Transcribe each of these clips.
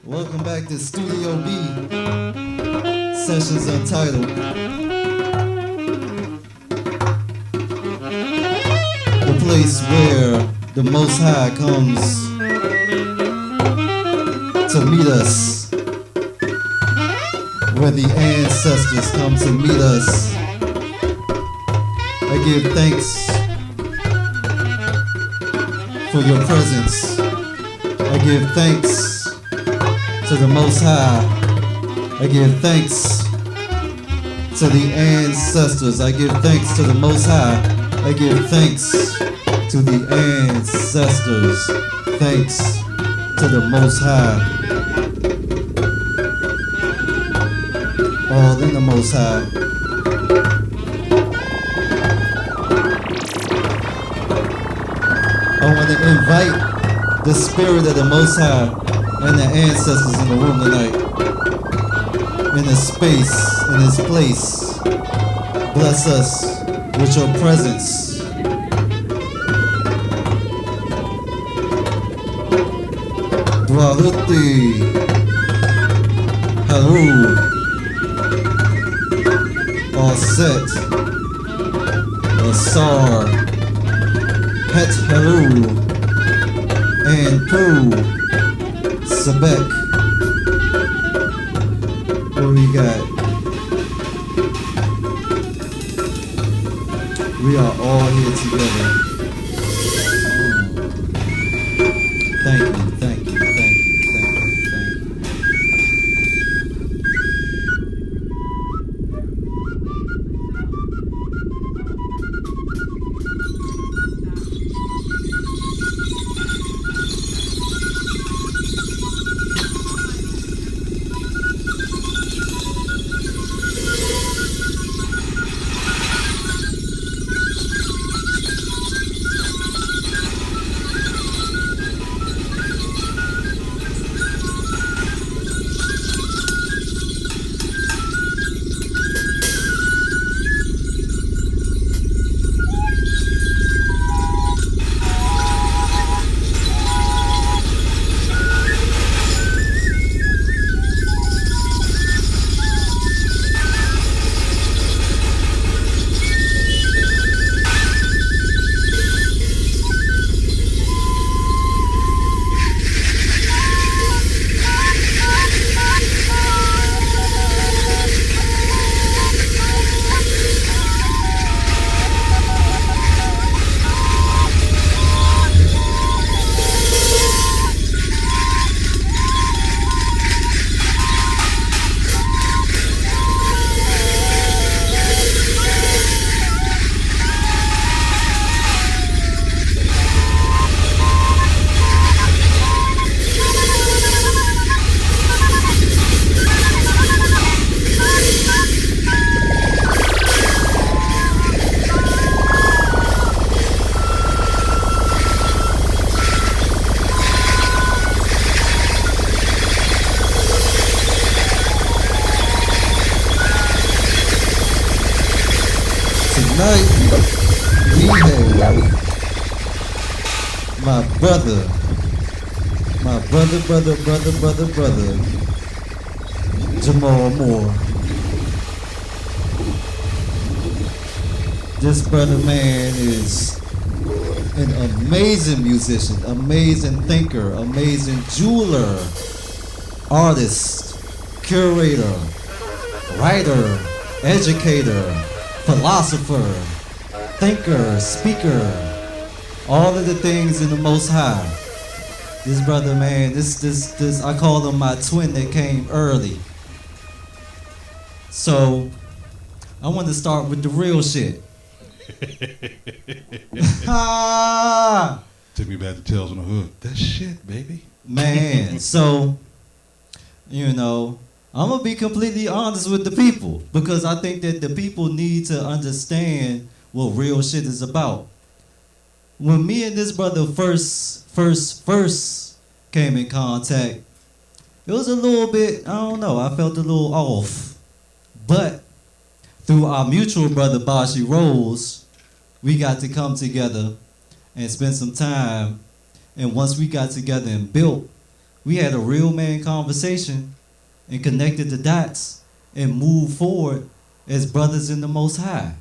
Welcome back to Studio B, Sessions Untitled. The place where the Most High comes to meet us, where the ancestors come to meet us. I give thanks for your presence. I give thanks to the Most High. I give thanks to the ancestors. I give thanks to the Most High. I give thanks to the ancestors. Thanks to the Most High. All in the Most High. I want to invite the spirit of the Most High and the ancestors in the room tonight, in this space, in this place. Bless us with your presence. Dwahuti, Haru, Aset, Asar, Het Haru, and Pooh. Sebek. What we got? We are all here together. Thank you, thank you, thank you, thank you, thank you. Tonight, we have my brother, Jamal Moore. This brother man is an amazing musician, amazing thinker, amazing jeweler, artist, curator, writer, educator, philosopher, thinker, speaker, all of the things in the Most High. This brother, man, this I call him my twin that came early. So I want to start with the real shit. Took me back to Tales in the Hood. That shit, baby. Man, so, you know, I'm going to be completely honest with the people because I think that the people need to understand what real shit is about. When me and this brother first came in contact, it was a little bit, I don't know, I felt a little off. But through our mutual brother, Bashi Rose, we got to come together and spend some time. And once we got together and built, we had a real man conversation and connected the dots and moved forward as brothers in the Most High.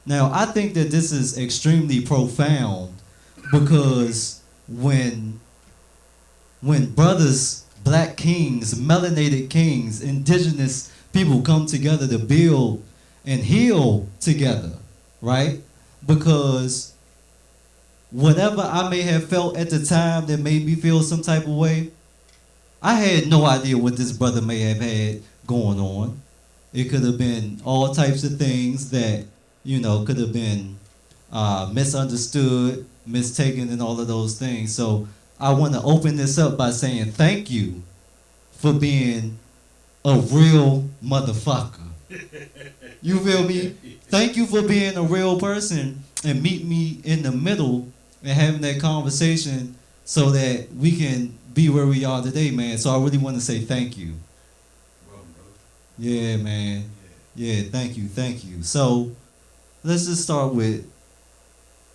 Now, I think that this is extremely profound because when brothers, black kings, melanated kings, indigenous people come together to build and heal together, right? Because whatever I may have felt at the time that made me feel some type of way, I had no idea what this brother may have had going on. It could have been all types of things that, you know, could have been misunderstood, mistaken, and all of those things. So I want to open this up by saying thank you for being a real motherfucker. You feel me? Thank you for being a real person and meet me in the middle and having that conversation so that we can be where we are today, man. So I really want to say thank you. Yeah, man. Yeah, thank you. So let's just start with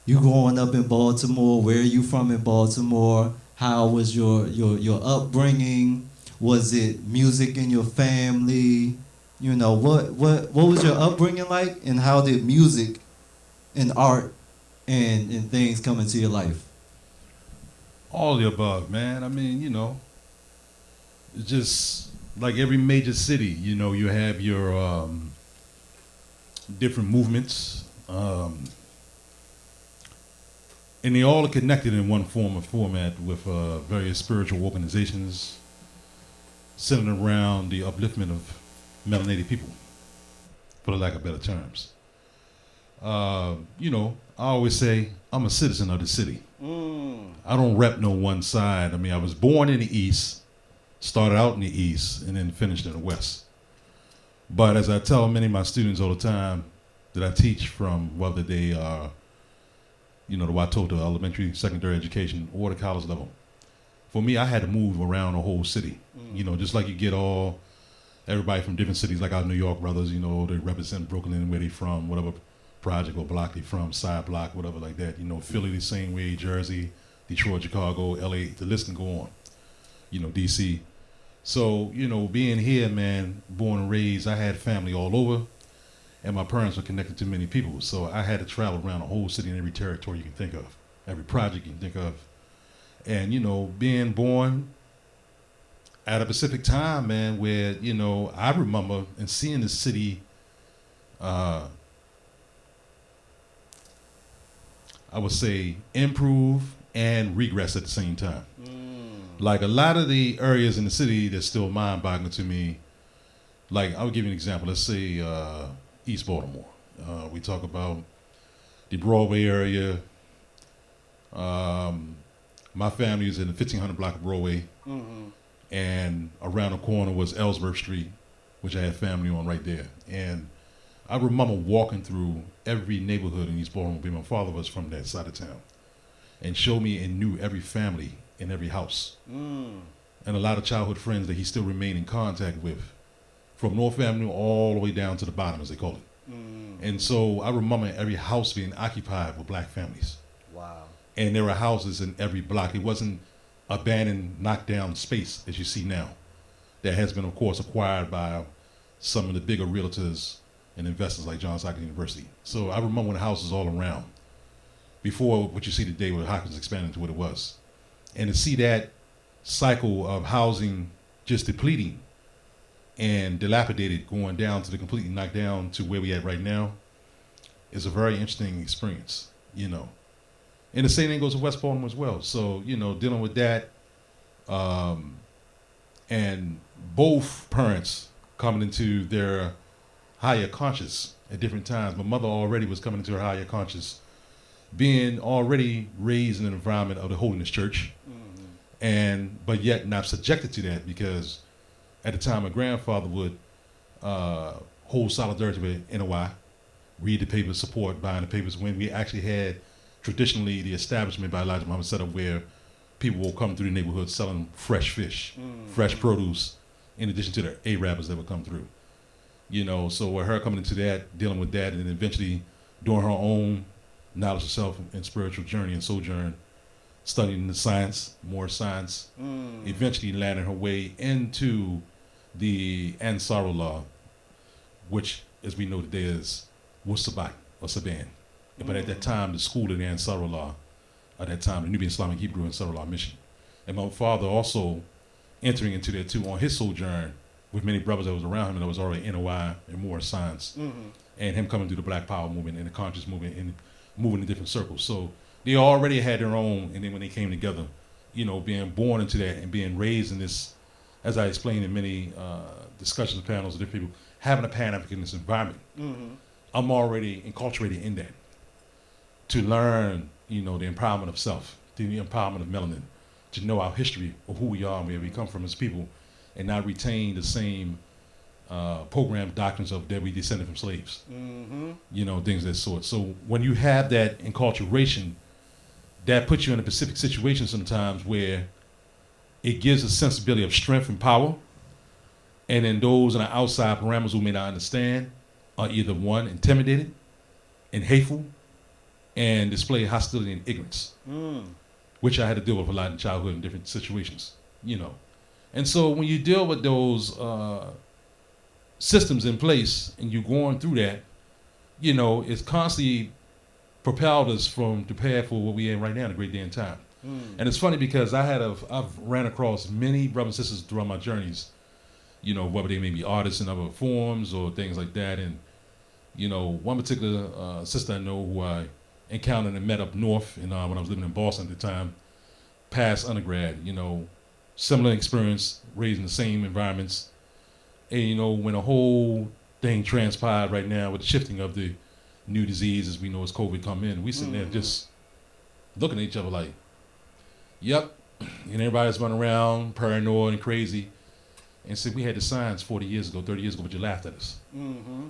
you growing up in Baltimore. Where are you from in Baltimore? How was your upbringing? Was it music in your family? You know, what was your upbringing like, and how did music and art and things come into your life? All the above, man. I mean, you know, it's just like every major city, you know, you have your different movements, and they all are connected in one form or format with various spiritual organizations centered around the upliftment of melanated people, for the lack of better terms. You know, I always say I'm a citizen of the city. I don't rep no one side. I mean, I was born in the East, started out in the East, and then finished in the West. But as I tell many of my students all the time that I teach from, whether they are, you know, the Watoto elementary, secondary education, or the college level, for me, I had to move around the whole city. You know, just like you get everybody from different cities, like our New York brothers, you know, they represent Brooklyn, where they from, whatever project or block they from, side block, whatever like that. You know, Philly the same way, Jersey, Detroit, Chicago, LA, the list can go on. You know, DC. So, you know, being here, man, born and raised, I had family all over, and my parents were connected to many people. So I had to travel around the whole city and every territory you can think of, every project you can think of. And, you know, being born at a specific time, man, where, you know, I remember and seeing the city, I would say improve and regress at the same time. Like a lot of the areas in the city that's still mind-boggling to me, like I'll give you an example. Let's say East Baltimore. We talk about the Broadway area. My family is in the 1500 block of Broadway. And around the corner was Ellsworth Street, which I had family on right there. And I remember walking through every neighborhood in East Baltimore. My father was from that side of town, and showed me and knew every family in every house. And a lot of childhood friends that he still remained in contact with, from North Avenue all the way down to the bottom, as they call it. And so I remember every house being occupied with black families. Wow. And there were houses in every block. It wasn't abandoned, knocked down space as you see now. That has been, of course, acquired by some of the bigger realtors and investors like Johns Hopkins University. So I remember when the house was all around. before what you see today where Hopkins expanded to what it was. And to see that cycle of housing just depleting and dilapidated, going down to the completely knocked down to where we at right now, is a very interesting experience, you know. And the same thing goes to West Baltimore as well. So, you know, dealing with that, and both parents coming into their higher conscious at different times. My mother already was coming into her higher conscious, being already raised in an environment of the Holiness Church, but yet not subjected to that, because at the time my grandfather would hold solidarity with NOI, read the papers, support buying the papers, when we actually had traditionally the establishment by Elijah Muhammad set up where people will come through the neighborhood selling fresh fish, fresh produce, in addition to the Arabs that would come through. You know, so with her coming into that, dealing with that, and then eventually doing her own knowledge of self and spiritual journey and sojourn, studying the science, more science, eventually landing her way into the Ansarullah, which, as we know today, is Wusabat or Saban. But at that time, the school of the Ansarullah, at that time, the Nubian Islamic Hebrew Ansarullah mission. And my father also entering into that too on his sojourn with many brothers that was around him that was already NOI and more science. And him coming through the Black Power movement and the conscious movement and moving in different circles. So they already had their own, and then when they came together, you know, being born into that and being raised in this, as I explained in many discussions, panels with different people, having a pan-africanist environment. I'm already enculturated in that to learn, you know, the empowerment of self, the empowerment of melanin, to know our history of who we are and where we come from as people, and not retain the same program doctrines of that we descended from slaves. You know, things of that sort. So when you have that enculturation, that puts you in a specific situation sometimes where it gives a sensibility of strength and power, and then those in the outside parameters who may not understand are either one, intimidated and hateful, and display hostility and ignorance, which I had to deal with a lot in childhood in different situations, you know. And so when you deal with those systems in place and you're going through that, you know, it's constantly propelled us from the path for what we in right now in a great day and time. And it's funny because I've ran across many brothers and sisters throughout my journeys, you know, whether they may be artists in other forms or things like that. And, you know, one particular sister I know who I encountered and met up north when I was living in Boston at the time, past undergrad, you know, similar experience, raised in the same environments. And, you know, when a whole thing transpired right now with the shifting of the new disease, as we know as COVID come in, we sitting there just looking at each other like, yep, and everybody's running around paranoid and crazy. And said, we had the science 40 years ago, 30 years ago, but you laughed at us.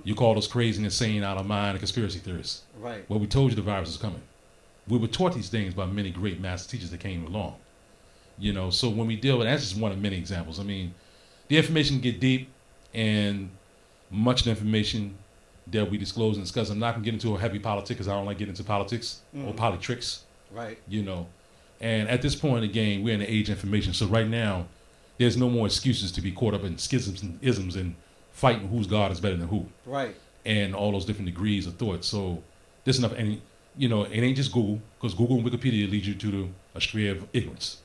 You called us crazy and insane, out of mind, and conspiracy theorists. Right. Well, we told you the virus is coming. We were taught these things by many great master teachers that came along. You know, so when we deal with, that's just one of many examples. I mean, the information get deep, and much of the information that we disclose and discuss, I'm not going to get into a heavy politics because I don't like getting into politics or politics. Right. You know, and at this point in the game, we're in the age of information. So right now, there's no more excuses to be caught up in schisms and isms and fighting whose God is better than who. Right. And all those different degrees of thought. So there's enough, and you know, it ain't just Google, because Google and Wikipedia lead you to the astray of ignorance.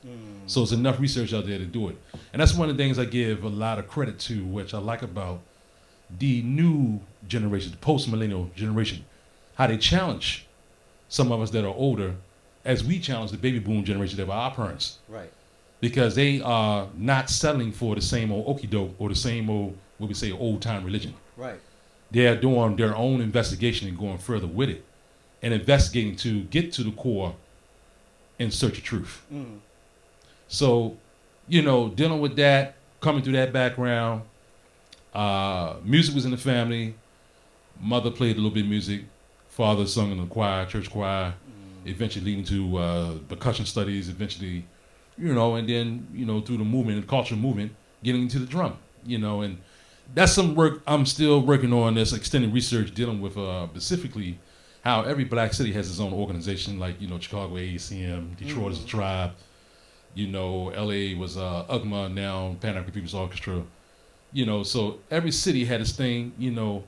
So there's enough research out there to do it. And that's one of the things I give a lot of credit to, which I like about the new generation, the post-millennial generation, how they challenge some of us that are older as we challenge the baby boom generation that were our parents. Right. Because they are not settling for the same old okie doke or the same old, what we say, old time religion. Right. They're doing their own investigation and going further with it and investigating to get to the core in search of truth. So, you know, dealing with that, coming through that background, music was in the family. Mother played a little bit of music. Father sung in the choir, church choir, eventually leading to percussion studies, eventually, you know, and then, you know, through the movement, the cultural movement, getting into the drum, you know, and that's some work I'm still working on, this extended research dealing with specifically how every black city has its own organization, like, you know, Chicago AACM, Detroit is a tribe, you know, LA was UGMA, now Pan-African People's Orchestra, you know, so every city had its thing, you know,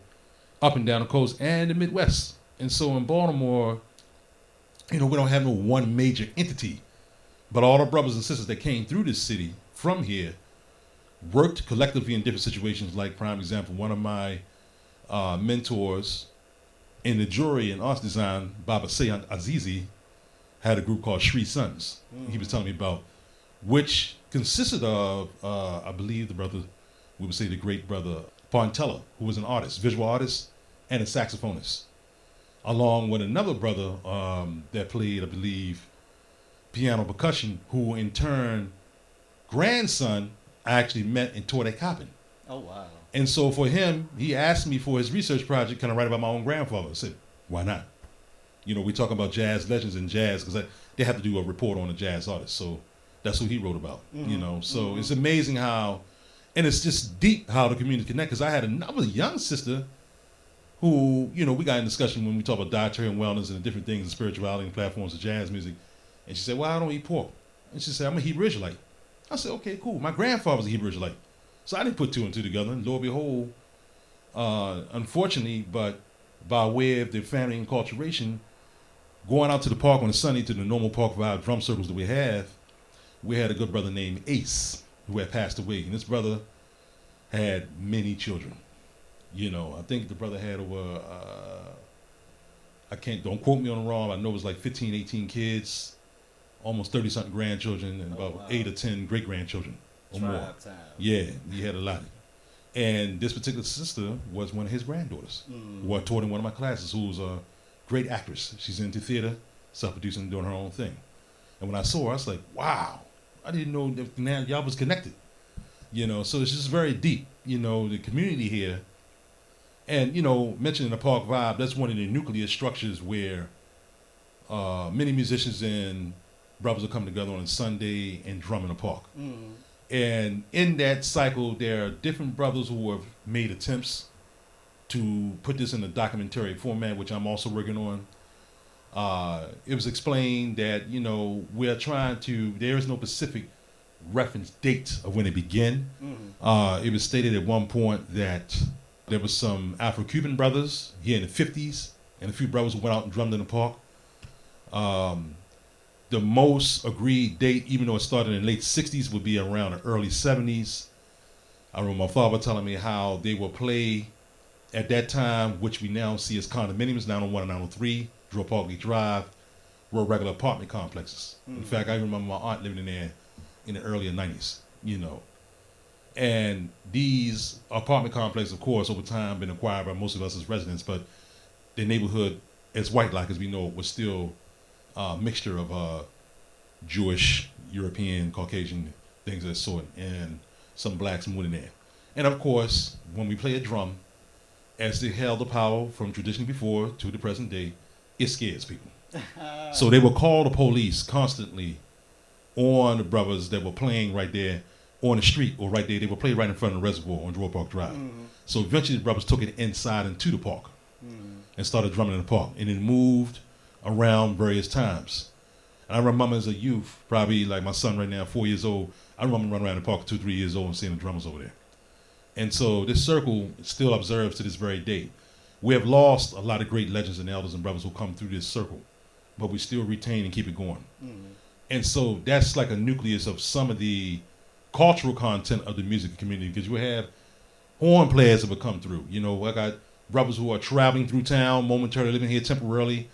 up and down the coast and the Midwest. And so in Baltimore, we don't have no one major entity, but all the brothers and sisters that came through this city from here worked collectively in different situations. Like, prime example, one of my mentors in the jewelry and arts design, Baba Sayyid Azizi, had a group called Sri Sons. He was telling me about, which consisted of, I believe the brother, we would say the great brother Fontella, who was an artist, visual artist, and a saxophonist, along with another brother that played, I believe, piano percussion, who in turn, grandson, I actually met and taught at Coppin. Oh, wow. And so for him, he asked me for his research project, kind of write about my own grandfather. I said, why not? We talk about jazz legends and jazz, because they have to do a report on a jazz artist. So that's who he wrote about, So it's amazing how, and it's just deep how the community connect, because I had another young sister who, we got in discussion when we talk about dietary and wellness and the different things and spirituality and platforms of jazz music. And she said, well, I don't eat pork. And she said, I'm a Hebrew Israelite. I said, okay, cool. My grandfather was a Hebrew Israelite. So I didn't put two and two together. And lo and behold, unfortunately, but by way of the family enculturation, going out to the park on a Sunday to the normal park vibe drum circles that we had a good brother named Ace who had passed away. And this brother had many children. I think the brother had over, don't quote me on the wrong, I know it was like 15, 18 kids, almost 30-something grandchildren, and about 8 or 10 great-grandchildren or more. Yeah, he had a lot. And this particular sister was one of his granddaughters, who I taught in one of my classes, who was a great actress. She's into theater, self-producing, doing her own thing. And when I saw her, I was like, wow, I didn't know that now y'all was connected. So it's just very deep, the community here. And, mentioning the park vibe, that's one of the nuclear structures where many musicians and brothers will come together on a Sunday and drum in the park. And in that cycle, there are different brothers who have made attempts to put this in a documentary format, which I'm also working on. It was explained that, we're trying to, there is no specific reference date of when it began. It was stated at one point that there was some Afro-Cuban brothers here in the 50s, and a few brothers who went out and drummed in the park. The most agreed date, even though it started in the late 60s, would be around the early 70s. I remember my father telling me how they would play at that time, which we now see as condominiums, 901 and 903, Drew Parkley Drive, were regular apartment complexes. In fact, I remember my aunt living in there in the earlier 90s, And these apartment complexes, of course, over time been acquired by most of us as residents, but the neighborhood, as white like as we know, was still a mixture of Jewish, European, Caucasian, things of that sort, and some blacks moving in there. And of course, when we play a drum, as they held the power from traditionally before to the present day, it scares people. So they would call the police constantly on the brothers that were playing right there on the street or right there. They would play right in front of the reservoir on Drew Park Drive. So eventually the brothers took it inside into the park and started drumming in the park. And it moved around various times. And I remember as a youth, probably like my son right now, 4 years old, I remember running around the park 2, 3 years old and seeing the drummers over there. And so this circle still observes to this very day. We have lost a lot of great legends and elders and brothers who come through this circle, but we still retain and keep it going. And so that's like a nucleus of some of the cultural content of the music community, because you have horn players that will come through. I got brothers who are traveling through town, momentarily living here temporarily,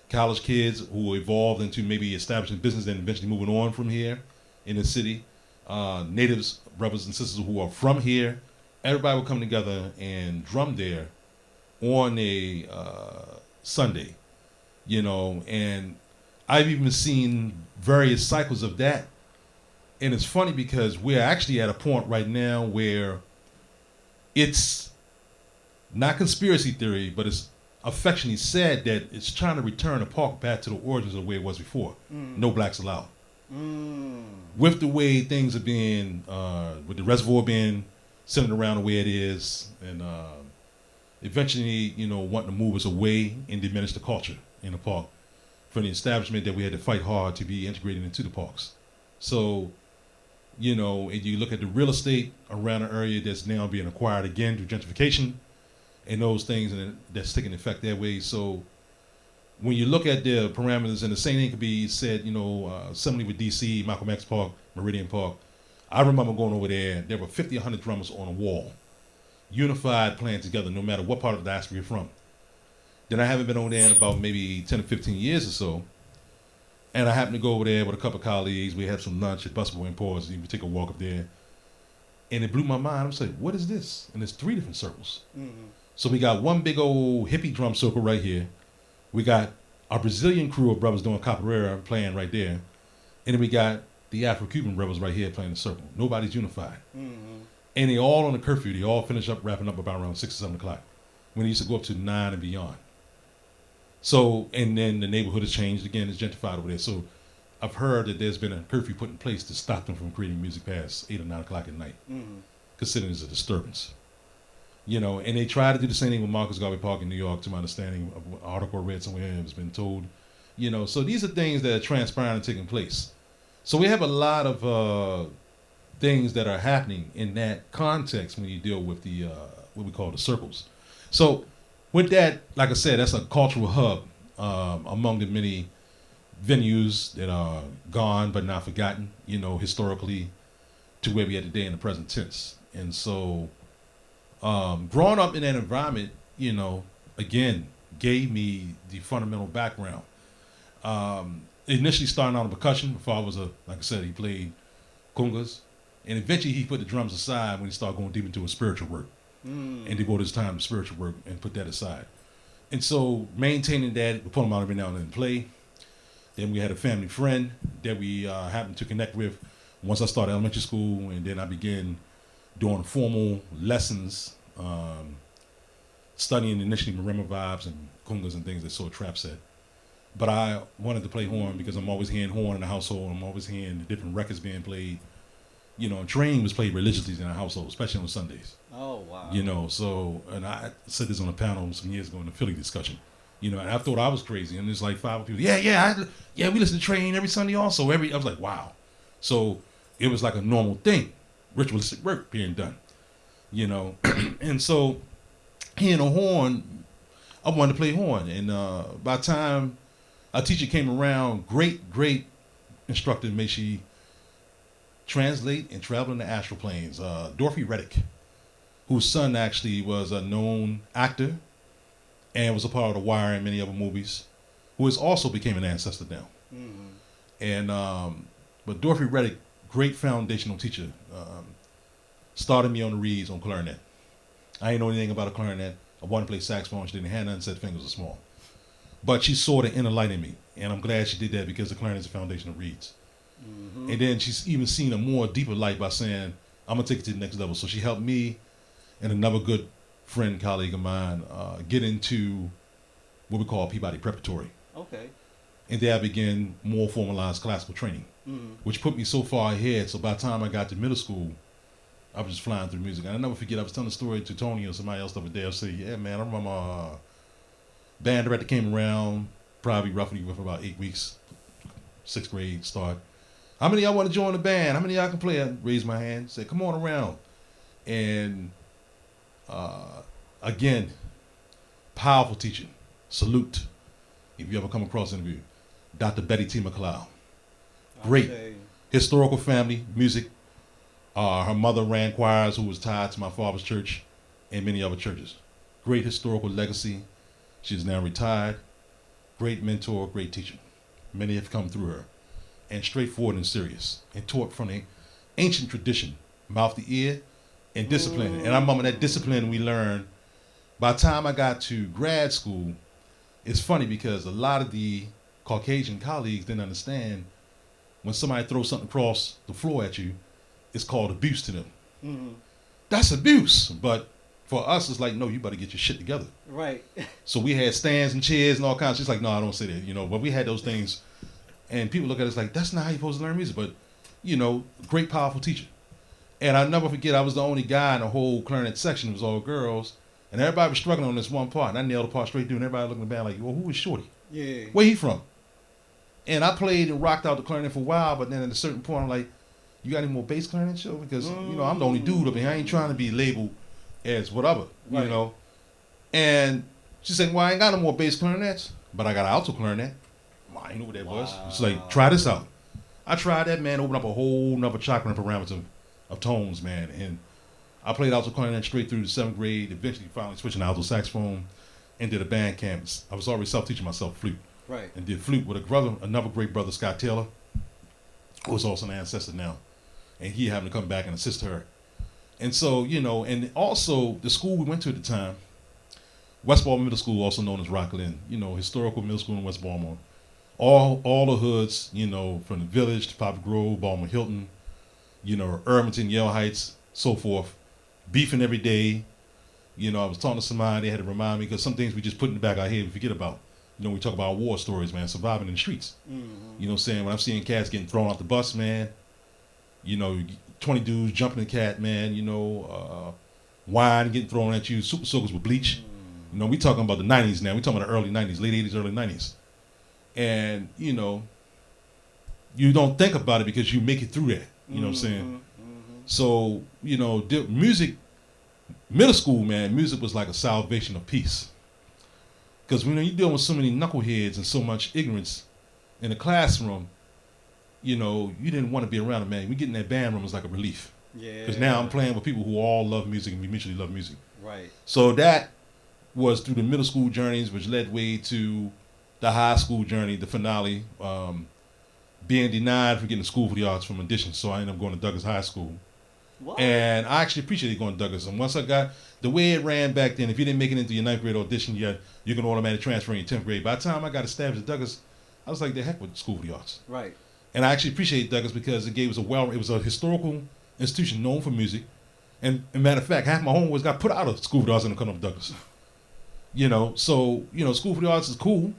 college kids who evolved into maybe establishing business and eventually moving on from here in the city, natives, brothers and sisters who are from here. Everybody will come together and drum there on a Sunday, and I've even seen various cycles of that. And it's funny because we're actually at a point right now where it's not conspiracy theory, but it's affectionately said that it's trying to return the park back to the origins of the way it was before. No blacks allowed. With the way things are being, with the reservoir being centered around the way it is, and eventually, wanting to move us away and diminish the culture in the park from the establishment that we had to fight hard to be integrated into the parks. So, and you look at the real estate around the area that's now being acquired again through gentrification and those things, and that's taking effect that way. So when you look at the parameters, and the same thing could be said, similarly with DC, Malcolm X Park, Meridian Park. I remember going over there. There were 50, 100 drummers on a wall, unified, playing together, no matter what part of the diaspora you're from. Then I haven't been over there in about maybe 10 or 15 years or so. And I happened to go over there with a couple of colleagues. We had some lunch at Busboy and Paws. We take a walk up there. And it blew my mind. I was like, what is this? And there's 3 different circles. Mm-hmm. So we got one big old hippie drum circle right here. We got our Brazilian crew of brothers doing capoeira playing right there. And then we got the Afro-Cuban brothers right here playing the circle. Nobody's unified. Mm-hmm. And they all on the curfew. They all finish up, wrapping up about around 6 or 7 o'clock. When it used to go up to 9 and beyond. So, and then the neighborhood has changed again. It's gentrified over there. So I've heard that there's been a curfew put in place to stop them from creating music past 8 or 9 o'clock at night, considering it's a disturbance. And they try to do the same thing with Marcus Garvey Park in New York, to my understanding of an article I read somewhere has been told. So these are things that are transpiring and taking place. So we have a lot of things that are happening in that context when you deal with the what we call the circles. So with that, like I said, that's a cultural hub among the many venues that are gone but not forgotten, historically, to where we are today in the present tense. And so growing up in that environment, again, gave me the fundamental background. Initially starting out on percussion. My father was like I said, he played congas. And eventually he put the drums aside when he started going deep into his spiritual work. And devoted his time to spiritual work and put that aside. And so maintaining that, we pull him out every now and then and play. Then we had a family friend that we happened to connect with once I started elementary school, and then I began doing formal lessons, studying initially marimba vibes and congas and things that sort of trap set. But I wanted to play horn because I'm always hearing horn in the household. I'm always hearing the different records being played. And training was played religiously in our household, especially on Sundays. Oh, wow. So, and I said this on a panel some years ago in the Philly discussion, and I thought I was crazy. And there's like 5 people, we listen to Train every Sunday also. I was like, wow. So it was like a normal thing, ritualistic work being done, And so hearing a horn, I wanted to play horn. And by the time a teacher came around, great instructor, made she translate and travel in the astral planes. Dorothy Reddick, whose son actually was a known actor and was a part of The Wire and many other movies, who has also became an ancestor now. Mm-hmm. And but Dorothy Reddick, great foundational teacher, started me on the reeds on clarinet. I didn't know anything about a clarinet. I wanted to play saxophone. She didn't have none, said fingers are small. But she saw the inner light in me, and I'm glad she did that because the clarinet is a foundation of reeds. Mm-hmm. And then she's even seen a more deeper light by saying, I'm going to take it to the next level. So she helped me and another good friend, colleague of mine, get into what we call Peabody Preparatory. Okay. And there I began more formalized classical training, which put me so far ahead. So by the time I got to middle school, I was just flying through music. And I'll never forget, I was telling a story to Tony or somebody else the other day. I said, yeah, man, I remember a band director came around, probably roughly with about 8 weeks, 6th grade start. How many of y'all want to join the band? How many of y'all can play? I raised my hand, said, come on around. And again, powerful teaching. Salute. If you ever come across an interview. Dr. Betty T. McLeod. Great. Historical family, music. Her mother ran choirs who was tied to my father's church and many other churches. Great historical legacy. She is now retired. Great mentor, great teacher. Many have come through her. And straightforward and serious. And taught from the ancient tradition, mouth to ear, and discipline. And I remember that discipline we learned. By the time I got to grad school, it's funny because a lot of the Caucasian colleagues didn't understand when somebody throws something across the floor at you, it's called abuse to them. Mm-hmm. That's abuse. But for us, it's like, no, you better get your shit together. Right. So we had stands and chairs and all kinds. She's like, no, I don't say that, but we had those things. And people look at us like, that's not how you're supposed to learn music. But, great, powerful teacher. And I'll never forget, I was the only guy in the whole clarinet section. It was all girls. And everybody was struggling on this one part. And I nailed the part straight through. And everybody looking at the band like, well, who is Shorty? Yeah. Where he from? And I played and rocked out the clarinet for a while. But then at a certain point, I'm like, you got any more bass clarinet show? Because, I'm the only dude up here. I ain't trying to be labeled as whatever, right. And she said, well, I ain't got no more bass clarinets. but I got an alto clarinet. I didn't know what that was. It's like, try this out. I tried that, man, opened up a whole nother chakra and parameters of tones, man. And I played alto clarinet straight through the 7th grade, eventually finally switching to alto saxophone and did a band campus. I was already self-teaching myself flute. Right. And did flute with another great brother, Scott Taylor, who was also an ancestor now. And he happened to come back and assist her. And so, and also the school we went to at the time, West Baltimore Middle School, also known as Rockland, historical middle school in West Baltimore. All the hoods, from the Village to Pop Grove, Baltimore Hilton, Irvington, Yale Heights, so forth, beefing every day. I was talking to somebody, they had to remind me, because some things we just put in the back of our head we forget about. We talk about war stories, man, surviving in the streets. Mm-hmm. You know what I'm saying? When I'm seeing cats getting thrown off the bus, man, 20 dudes jumping the cat, man, wine getting thrown at you, super soakers with bleach. Mm-hmm. We talking about the 90s now. We talking about the early 90s, late 80s, early 90s. And, you don't think about it because you make it through that. You know what I'm saying? Mm-hmm. So, music, middle school, man, music was like a salvation of peace. Because when you're dealing with so many knuckleheads and so much ignorance in the classroom, you didn't want to be around it, man. We get in that band room, it's like a relief. Yeah. Because now I'm playing with people who all love music and we mutually love music. Right. So that was through the middle school journeys, which led way to the high school journey, the finale, being denied for getting to school for the arts from audition. So I ended up going to Douglas High School. What? And I actually appreciated going to Douglas. And once I got the way it ran back then, if you didn't make it into your 9th grade audition yet, you can automatically transfer in your 10th grade. By the time I got established at Douglas, I was like, the heck with School for the Arts. Right. And I actually appreciate Douglas because it gave us it was a historical institution known for music. And matter of fact, half my homeboys got put out of School for the Arts and come up to Douglas. So, School for the Arts is cool.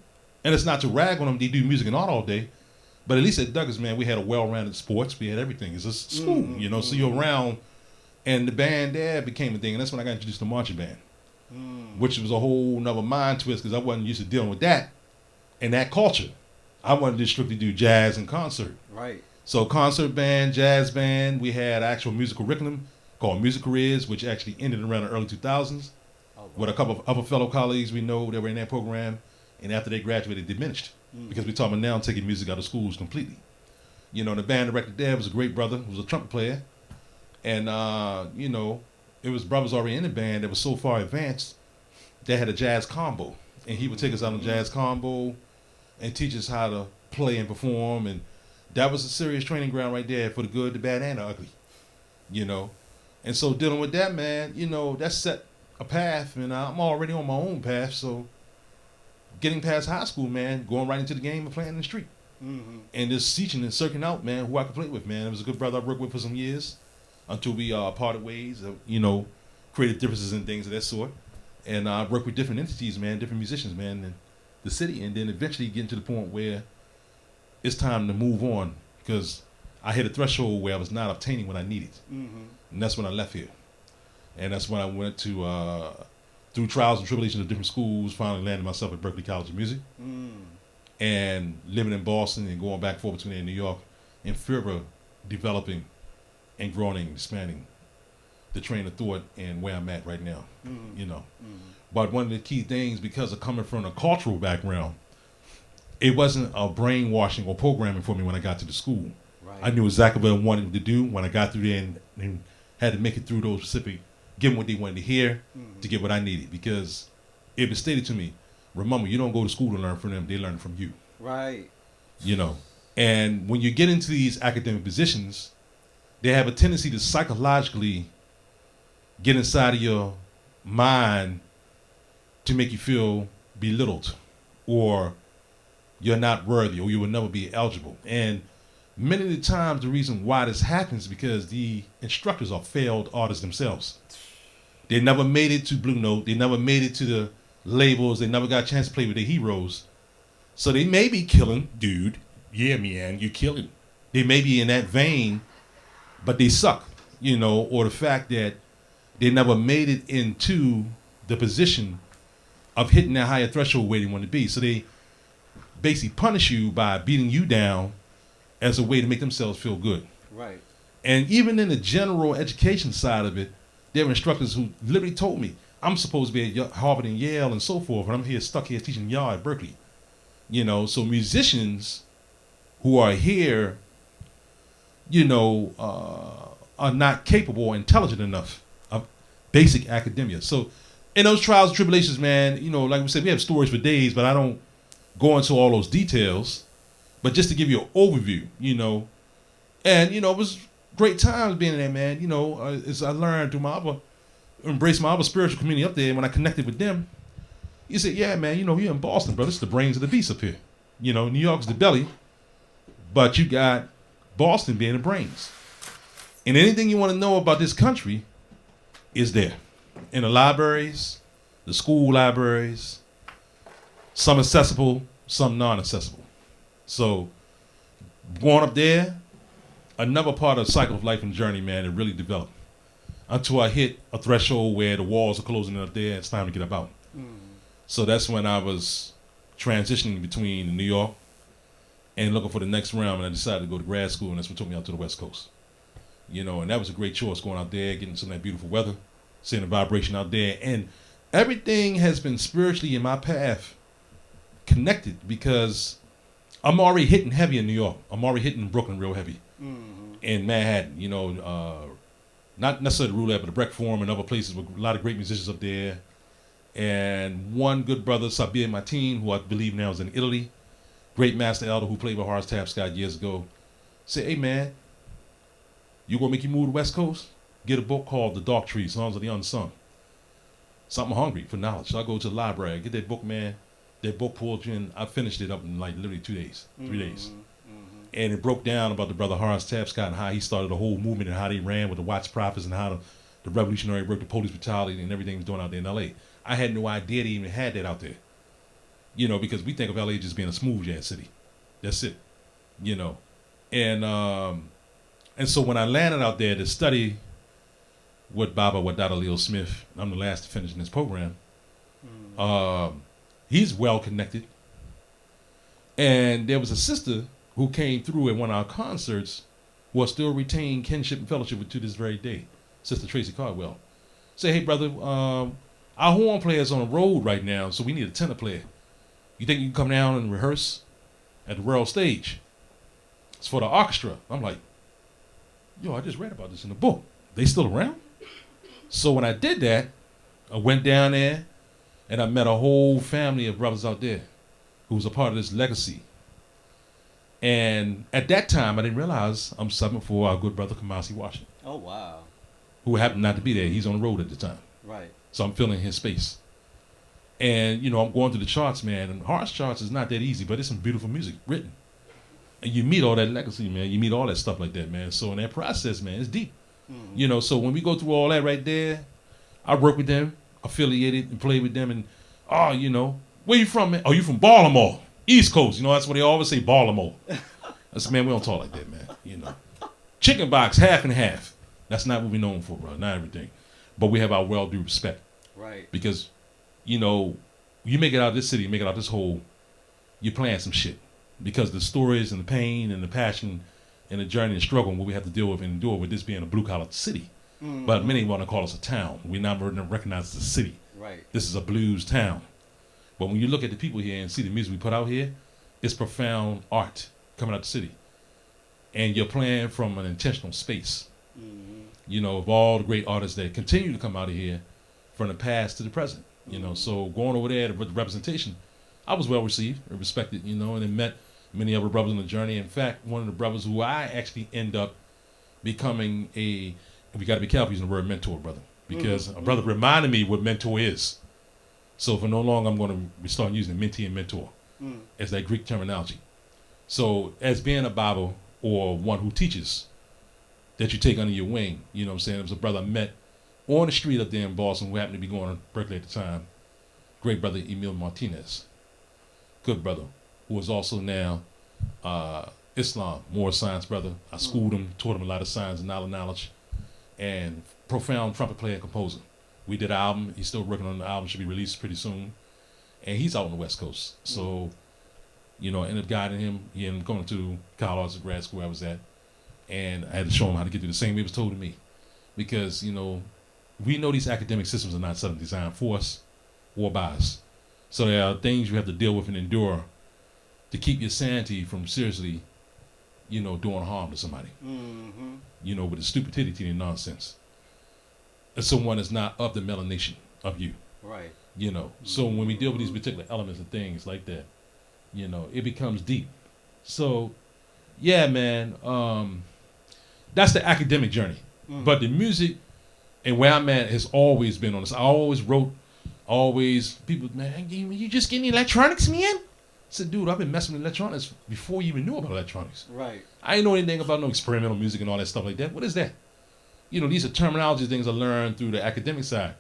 And it's not to rag on them, they do music and art all day. But at least at Douglas, man, we had a well-rounded sports. We had everything. It's a school, so you're around. And the band there became a thing. And that's when I got introduced to marching band, which was a whole nother mind twist because I wasn't used to dealing with that and that culture. I wanted to strictly do jazz and concert. Right. So concert band, jazz band, we had actual musical curriculum called Music Careers, which actually ended around the early 2000s with a couple of other fellow colleagues we know that were in that program. And after they graduated, it diminished because we're talking about now taking music out of schools completely. The band director there was a great brother who was a trumpet player. And, it was brothers already in the band that was so far advanced, they had a jazz combo. And he would take us out on jazz combo and teach us how to play and perform. And that was a serious training ground right there for the good, the bad, and the ugly. And so dealing with that, man, that set a path. And I'm already on my own path. So getting past high school, man, going right into the game and playing in the street. Mm-hmm. And just teaching and circling out, man, who I could play with, man. It was a good brother I worked with for some years until we parted ways, creative differences and things of that sort. And I worked with different entities, man, different musicians, man, in the city. And then eventually getting to the point where it's time to move on because I hit a threshold where I was not obtaining what I needed. Mm-hmm. And that's when I left here. And that's when I went to, through trials and tribulations of different schools, finally landed myself at Berklee College of Music. And living in Boston and going back and forth between there and New York in forever developing and growing and expanding the train of thought and where I'm at right now, But one of the key things, because of coming from a cultural background, it wasn't a brainwashing or programming for me when I got to the school. Right. I knew exactly what I wanted to do when I got through there and had to make it through those specific, give them what they wanted to hear to get what I needed. Because it was stated to me, remember, you don't go to school to learn from them, they learn from you. Right. And when you get into these academic positions, they have a tendency to psychologically get inside of your mind to make you feel belittled or you're not worthy or you will never be eligible. And many of the times the reason why this happens is because the instructors are failed artists themselves. They never made it to Blue Note. They never made it to the labels. They never got a chance to play with their heroes. So they may be killing, dude. Yeah, man, you're killing. They may be in that vein, but they suck, or the fact that they never made it into the position of hitting that higher threshold where they want to be. So they basically punish you by beating you down as a way to make themselves feel good. Right. And even in the general education side of it, there were instructors who literally told me, I'm supposed to be at Harvard and Yale and so forth, and I'm stuck here teaching y'all at Berklee. You know, so musicians who are here, you know, are not capable or intelligent enough of basic academia. So in those trials and tribulations, man, you know, like we said, we have stories for days, but I don't go into all those details. But just to give you an overview, you know, and, you know, it was great times being there, man. You know, as I learned through embrace my other spiritual community up there, and when I connected with them, you said, yeah, man, you know, you're in Boston, brother. It's the brains of the beast up here. You know, New York's the belly, but you got Boston being the brains. And anything you want to know about this country is there. In the libraries, the school libraries, some accessible, some non-accessible. So, going up there, another part of the cycle of life and journey, man, it really developed. Until I hit a threshold where the walls are closing up there, it's time to get about. So that's when I was transitioning between New York and looking for the next realm, and I decided to go to grad school, and that's what took me out to the West Coast. You know, and that was a great choice, going out there, getting some of that beautiful weather, seeing the vibration out there, and everything has been spiritually in my path connected, because I'm already hitting heavy in New York. I'm already hitting Brooklyn real heavy. In Manhattan, you know, not necessarily the Roulette, but the Breck Forum and other places with a lot of great musicians up there. And one good brother, Sabir Martin, who I believe now is in Italy, great master elder who played with Horace Tapscott years ago, said, hey man, you gonna make you move to the West Coast? Get a book called The Dark Tree, Songs of the Unsung. Something hungry for knowledge. So I go to the library, get that book, man. That book pulled you in. I finished it up in like literally 2 days, 3 days. And it broke down about the brother Horace Tapscott and how he started a whole movement and how they ran with the Watts Prophets and how the revolutionary work, the police brutality and everything was doing out there in L.A. I had no idea they even had that out there. You know, because we think of L.A. just being a smooth jazz city. That's it. You know. And so when I landed out there to study with Baba Wadada Leo Smith, I'm the last to finish in this program, he's well connected. And there was a sister who came through at one of our concerts who are still retained kinship and fellowship with to this very day, Sister Tracy Cardwell. Say, hey brother, our horn player's on the road right now, so we need a tenor player. You think you can come down and rehearse at the World Stage? It's for the orchestra. I'm like, yo, I just read about this in the book. They still around? So when I did that, I went down there and I met a whole family of brothers out there who was a part of this legacy. And at that time, I didn't realize I'm subbing for our good brother Kamasi Washington. Oh, wow. Who happened not to be there. He's on the road at the time. Right. So I'm filling his space. And, you know, I'm going through the charts, man. And Horace charts is not that easy, but it's some beautiful music written. And you meet all that legacy, man. You meet all that stuff like that, man. So in that process, man, it's deep. You know, so when we go through all that right there, I work with them, affiliated, and play with them. And, oh, you know, where you from, man? Oh, you from Baltimore, East Coast. You know, that's what they always say, Baltimore. I said, man, we don't talk like that, man. You know, chicken box, half and half. That's not what we're known for, bro. Not everything. But we have our well-due respect. Right. Because, you know, you make it out of this city, you make it out of this hole, you're playing some shit. Because the stories and the pain and the passion and the journey and struggle and what we have to deal with and endure with this being a blue-collar city. But many want to call us a town. We're not recognized as a city. Right. This is a blues town. But when you look at the people here and see the music we put out here, it's profound art coming out the city. And you're playing from an intentional space. You know, of all the great artists that continue to come out of here from the past to the present. You know, so going over there with the representation, I was well received and respected, you know, and then met many other brothers on the journey. In fact, one of the brothers who I actually end up becoming we got to be careful using the word mentor, brother, because a brother reminded me what mentor is. So for no long, I'm going to be starting using the mentee and mentor as that Greek terminology. So as being a Bible or one who teaches that you take under your wing, you know what I'm saying? There was a brother I met on the street up there in Boston who happened to be going to Berkeley at the time. Great brother Emil Martinez. Good brother, who was also now Islam, more science brother. I schooled him, taught him a lot of science and knowledge, and profound trumpet player and composer. We did an album. He's still working on the album. Should be released pretty soon. And he's out on the West Coast. So, you know, I ended up guiding him. He ended up going to college, grad school I was at. And I had to show him how to get through the same way it was told to me. Because, you know, we know these academic systems are not suddenly designed for us or by us. So there are things you have to deal with and endure to keep your sanity from seriously, doing harm to somebody. With the stupidity and nonsense. As someone that's not of the melanation of you. Right. So when we deal with these particular elements and things like that, it becomes deep. So, yeah, man, that's the academic journey. But the music and where I'm at has always been on this. I always wrote, people, man, you just getting electronics, man? I said, dude, I've been messing with electronics before you even knew about electronics. Right. I didn't know anything about no experimental music and all that stuff like that. What is that? These are terminology things I learned through the academic side.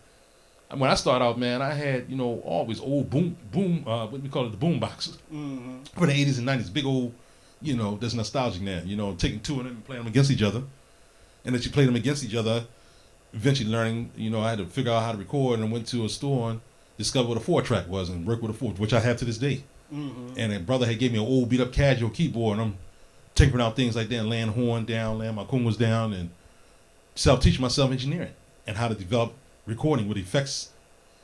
When I started out, man, I had, always old boom, what we call it, the boom boxes. For the 80s and 90s, big old, there's nostalgic now, taking two of them and playing them against each other. And as you play them against each other, eventually learning, I had to figure out how to record, and I went to a store and discovered what a 4-track was and worked with a 4, which I have to this day. And a brother had gave me an old beat up Casio keyboard, and I'm tinkering out things like that, and laying horn down, laying my congas down, and self-teaching myself engineering and how to develop recording with effects.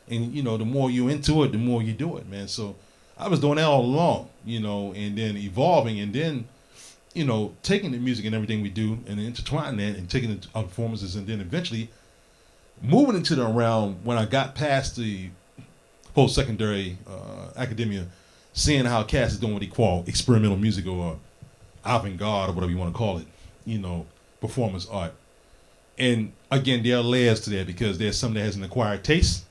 And, the more you're into it, the more you do it, man. So I was doing that all along, and then evolving, and then, taking the music and everything we do and intertwining that and taking it to our performances, and then eventually moving into the realm when I got past the post-secondary academia, seeing how cats is doing what they call experimental music or avant-garde or whatever you want to call it, performance art. And again, there are layers to that because there's some that has an acquired taste.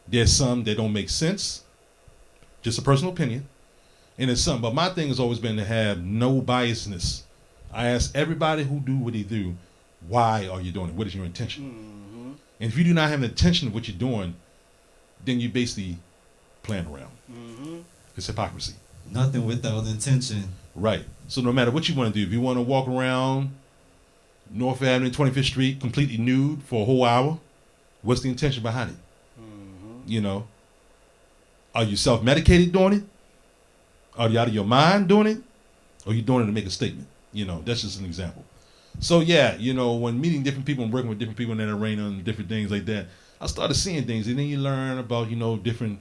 There's some that don't make sense. Just a personal opinion. And there's some, but my thing has always been to have no biasness. I ask everybody who do what they do, why are you doing it? What is your intention? And if you do not have an intention of what you're doing, then you're basically playing around. It's hypocrisy. Nothing without intention. Right. So no matter what you want to do, if you want to walk around North Avenue, 25th Street, completely nude for a whole hour, what's the intention behind it? Are you self-medicated doing it? Are you out of your mind doing it? Or are you doing it to make a statement? That's just an example. So yeah, when meeting different people and working with different people in that arena and different things like that, I started seeing things, and then you learn about, different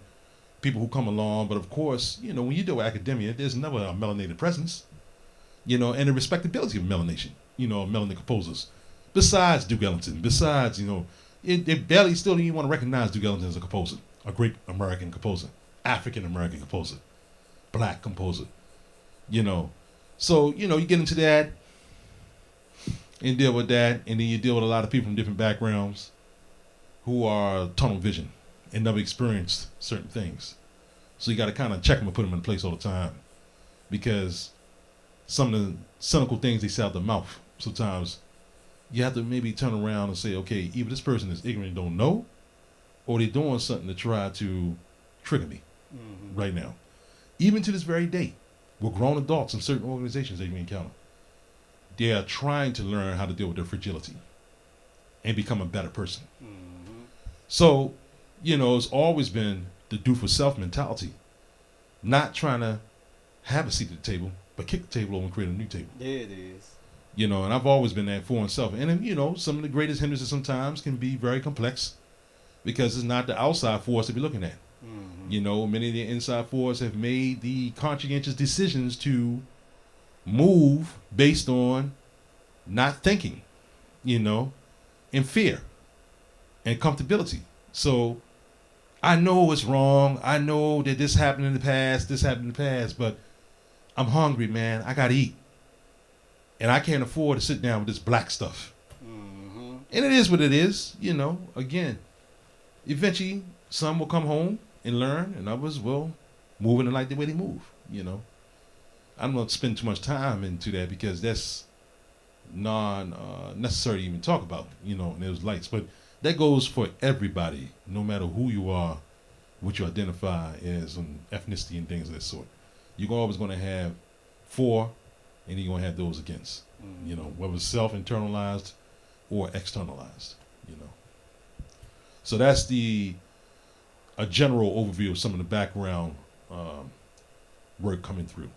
people who come along. But of course, when you do academia, there's never a melanated presence, and the respectability of melanation, melanated composers. Besides Duke Ellington, besides, they barely still even want to recognize Duke Ellington as a composer, a great American composer, African American composer, black composer, So, you get into that and deal with that, and then you deal with a lot of people from different backgrounds who are tunnel vision and never experienced certain things. So you got to kind of check them and put them in place all the time, because some of the cynical things they say out their mouth, sometimes you have to maybe turn around and say, okay, either this person is ignorant and don't know, or they're doing something to try to trigger me right now. Even to this very day, we're grown adults in certain organizations that you encounter. They are trying to learn how to deal with their fragility and become a better person. So, it's always been the do for self mentality, not trying to have a seat at the table, but kick the table over and create a new table. There it is. And I've always been that for oneself. And then, some of the greatest hindrances sometimes can be very complex because it's not the outside force to be looking at. Many of the inside force have made the conscientious decisions to move based on not thinking, and fear and comfortability. So I know it's wrong. I know that this happened in the past, but I'm hungry, man. I got to eat. And I can't afford to sit down with this black stuff. And it is what it is, again. Eventually, some will come home and learn, and others will move in like the way they move, I don't want to spend too much time into that because that's necessary to even talk about, in those lights. But that goes for everybody, no matter who you are, what you identify as, ethnicity and things of that sort. You're always going to have for, and you're going to have those against, whether it's self-internalized or externalized, So that's a general overview of some of the background work coming through,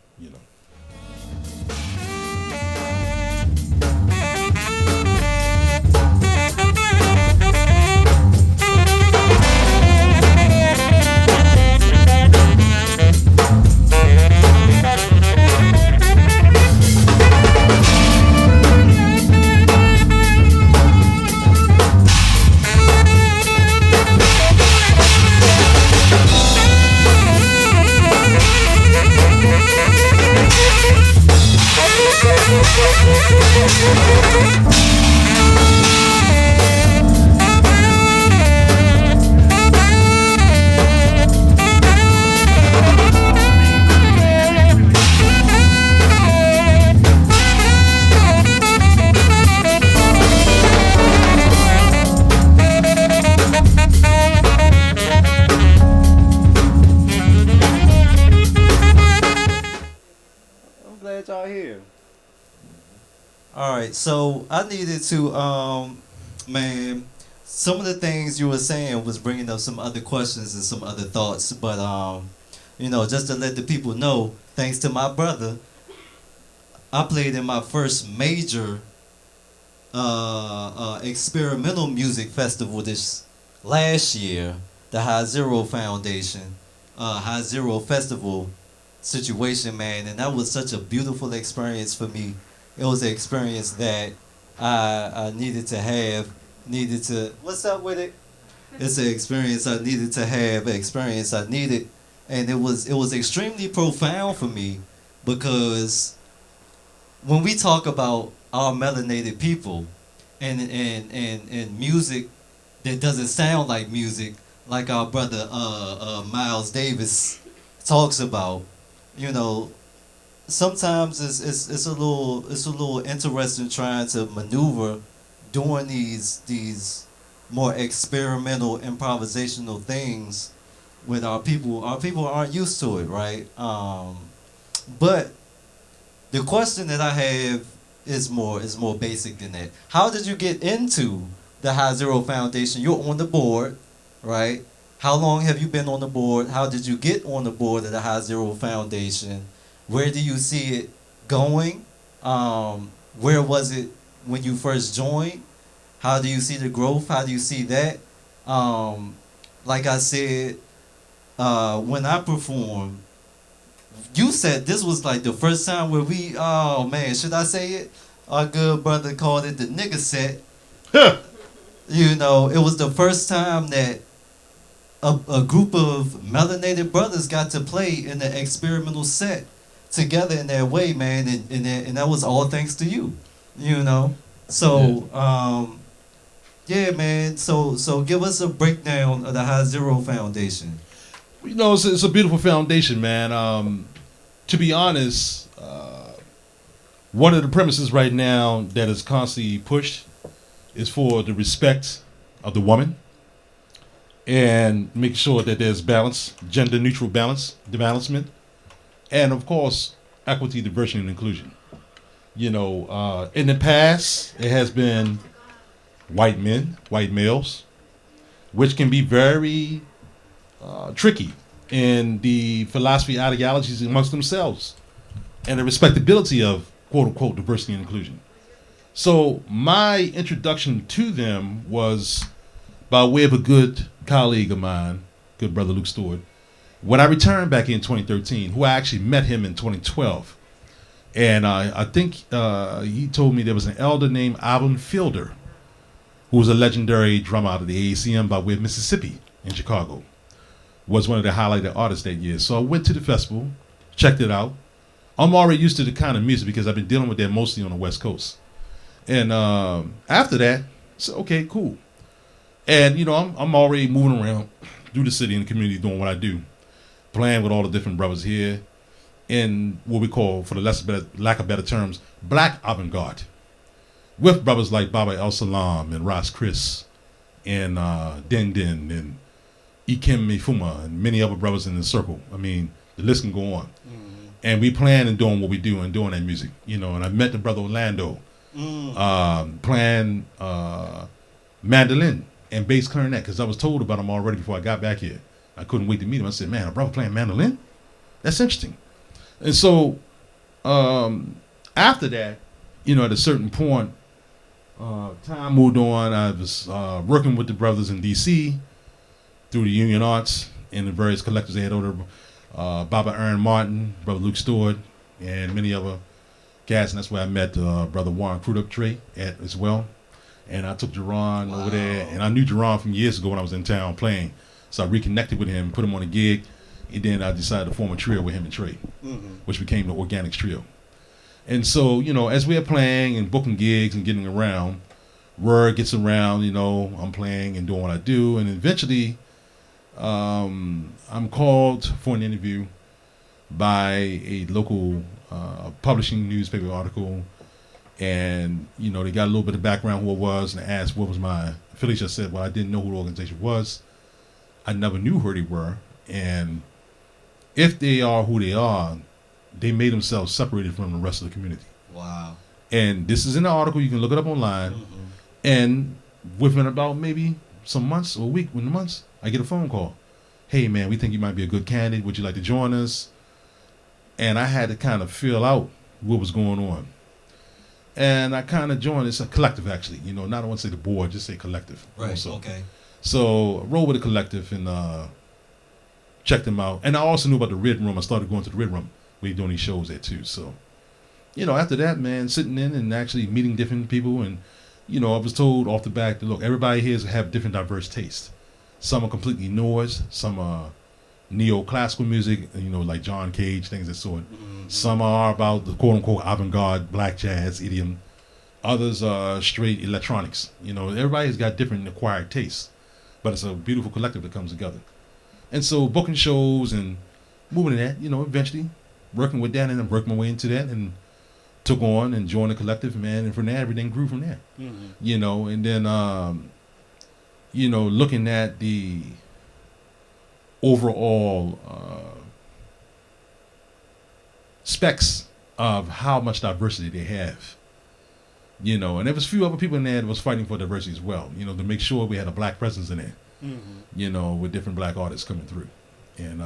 right. So I needed to, man, some of the things you were saying was bringing up some other questions and some other thoughts. But, just to let the people know, thanks to my brother, I played in my first major experimental music festival this last year, the High Zero Foundation, High Zero Festival situation, man, and that was such a beautiful experience for me. It was an experience that I needed to have, what's up with it? It's an experience I needed to have, an experience I needed, and it was extremely profound for me because when we talk about our melanated people and music that doesn't sound like music, like our brother Miles Davis talks about, sometimes it's a little interesting trying to maneuver doing these more experimental improvisational things with our people. Our people aren't used to it, right? But the question that I have is more basic than that. How did you get into the High Zero Foundation? You're on the board, right? How long have you been on the board? How did you get on the board of the High Zero Foundation? Where do you see it going? Where was it when you first joined? How do you see the growth? How do you see that? Like I said, when I performed, you said this was like the first time where oh man, should I say it? Our good brother called it the nigga set. It was the first time that a group of melanated brothers got to play in the experimental set together in that way, man, and that was all thanks to you, So, yeah, man. So give us a breakdown of the High Zero Foundation. It's a beautiful foundation, man. To be honest, one of the premises right now that is constantly pushed is for the respect of the woman and make sure that there's balance, gender neutral balance, balancement, and of course, equity, diversity, and inclusion. In the past, it has been white men, white males, which can be very tricky in the philosophy ideologies amongst themselves and the respectability of quote unquote diversity and inclusion. So my introduction to them was by way of a good colleague of mine, good brother Luke Stewart, when I returned back in 2013, who I actually met him in 2012. And I think he told me there was an elder named Unfiltered, who was a legendary drummer out of the AACM by way of Mississippi in Chicago, was one of the highlighted artists that year. So I went to the festival, checked it out. I'm already used to the kind of music because I've been dealing with that mostly on the West Coast. And after that, I said, okay, cool. And, I'm already moving around through the city and the community doing what I do, playing with all the different brothers here in what we call, for the lack of better terms, black avant-garde, with brothers like Baba El Salam and Ras Chris and Den Den and Ikem Mifuma and many other brothers in the circle. I mean, the list can go on. Mm-hmm. And we plan and doing what we do and doing that music, and I met the brother Orlando, playing mandolin and bass clarinet, because I was told about him already before I got back here. I couldn't wait to meet him. I said, man, a brother playing mandolin? That's interesting. And so after that, at a certain point, time moved on. I was working with the brothers in D.C. through the Union Arts and the various collectives they had over Baba Aaron Martin, brother Luke Stewart, and many other cats. And that's where I met brother Warren Crudup Trey as well. And I took Jerron over there, and I knew Jerron from years ago when I was in town playing. So I reconnected with him, put him on a gig, and then I decided to form a trio with him and Trey, which became the Organics Trio. And so, as we're playing and booking gigs and getting around, word gets around, I'm playing and doing what I do, and eventually I'm called for an interview by a local publishing newspaper article, and they got a little bit of background who I was, and asked what was my affiliation. I said, well, I didn't know who the organization was. I never knew who they were, and if they are who they are, they made themselves separated from the rest of the community. Wow. And this is in the article. You can look it up online. And within about maybe some months or a week, within months, I get a phone call. Hey, man, we think you might be a good candidate. Would you like to join us? And I had to kind of feel out what was going on. And I kind of joined. It's a collective, actually. You know, not I want to say the board, just say collective. Right. Also. Okay. So I rolled with the collective and checked them out. And I also knew about the Red Room. I started going to the Red Room. We were doing these shows there too. So, you know, after that, man, sitting in and actually meeting different people. And, you know, I was told off the back that, look, everybody here have different diverse tastes. Some are completely noise. Some are neoclassical music, you know, like John Cage, things of that sort. Some are about the quote-unquote avant-garde, black jazz, idiom. Others are straight electronics. You know, everybody's got different acquired tastes. But it's a beautiful collective that comes together. And so booking shows and moving to that, you know, eventually working with that and then working my way into that and took on and joined the collective, man. And from there, everything grew from there. You know, and then, you know, looking at the overall specs of how much diversity they have. You know, and there was a few other people in there that was fighting for diversity as well, you know, to make sure we had a black presence in there, you know, with different black artists coming through. And,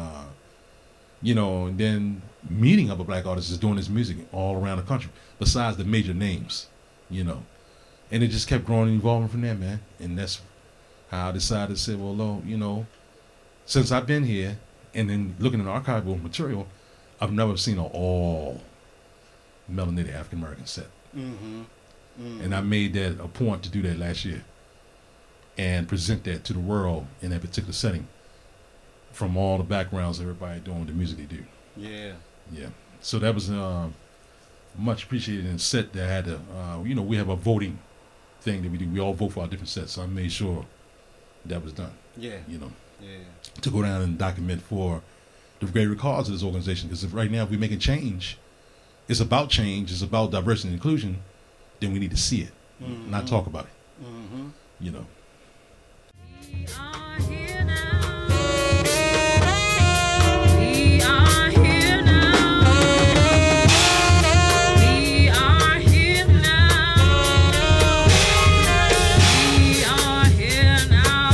you know, and then meeting other black artists is doing this music all around the country, besides the major names, you know. And it just kept growing and evolving from there, man. And that's how I decided to say, well, you know, since I've been here and then looking at archival material, I've never seen an all melanated African American set. And I made that a point to do that last year and present that to the world in that particular setting from all the backgrounds everybody doing the music they do. Yeah. So that was much appreciated and set that had to, you know, we have a voting thing that we do. We all vote for our different sets. So I made sure that was done. You know, to go down and document for the greater cause of this organization. Because right now, if we're making change, it's about diversity and inclusion, then we need to see it, not talk about it. You know. We are here now. We are here now. We are here now. We are here now.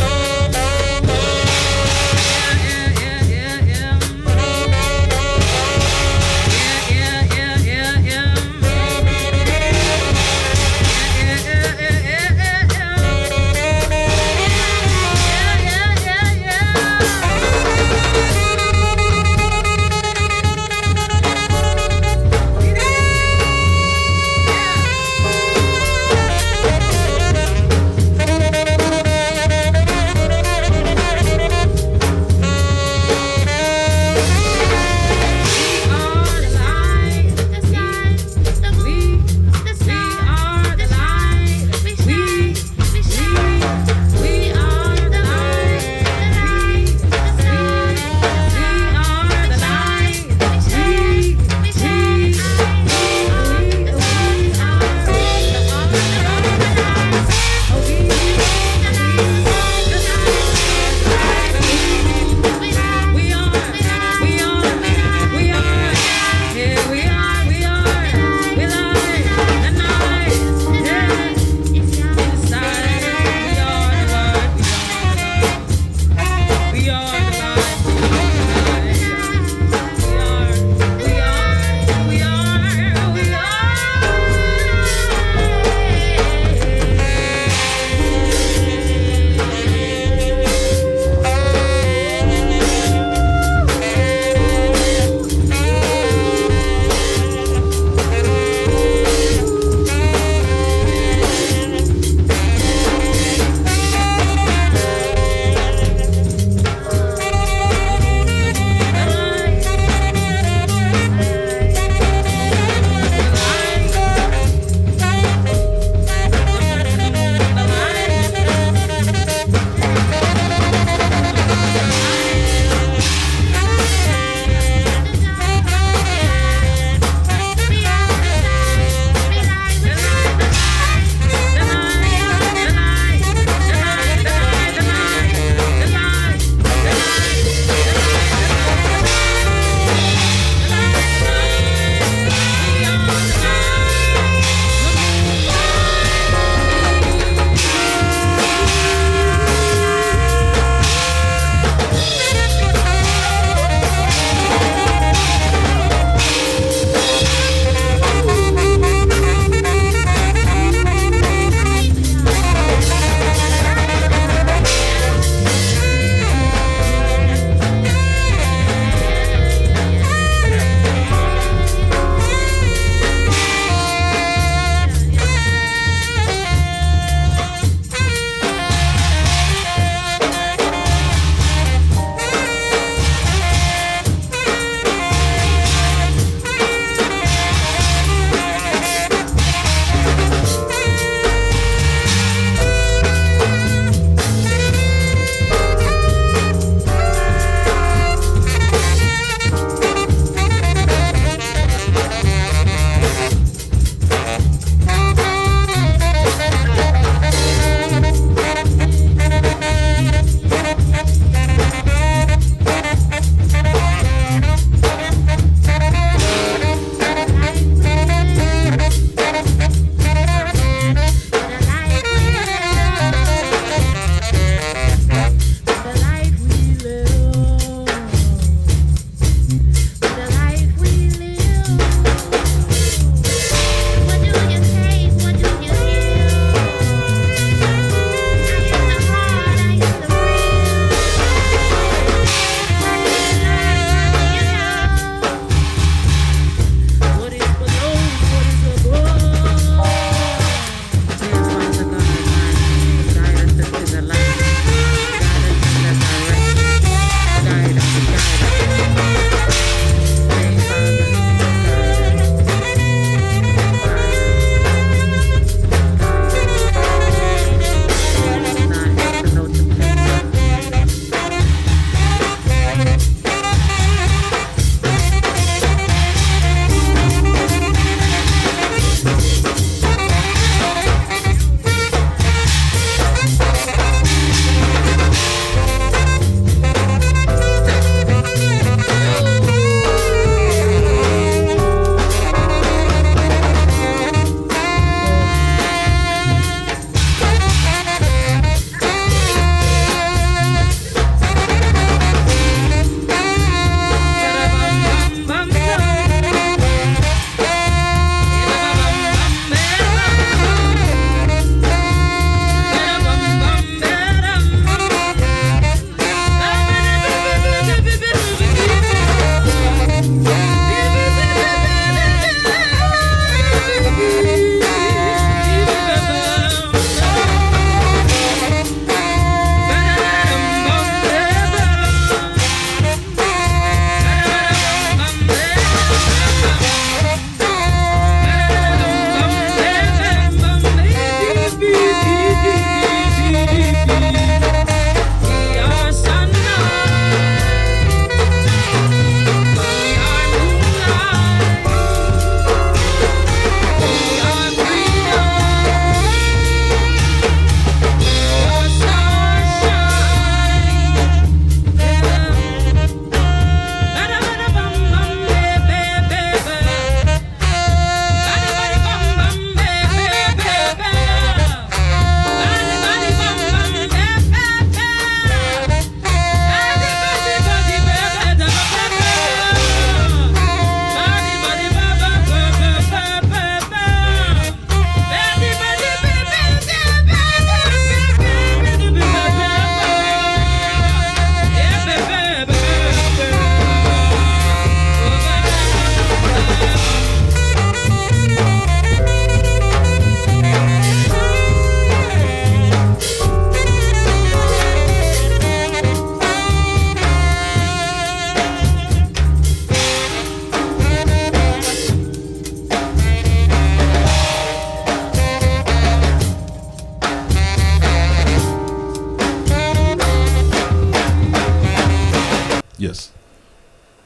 Yes.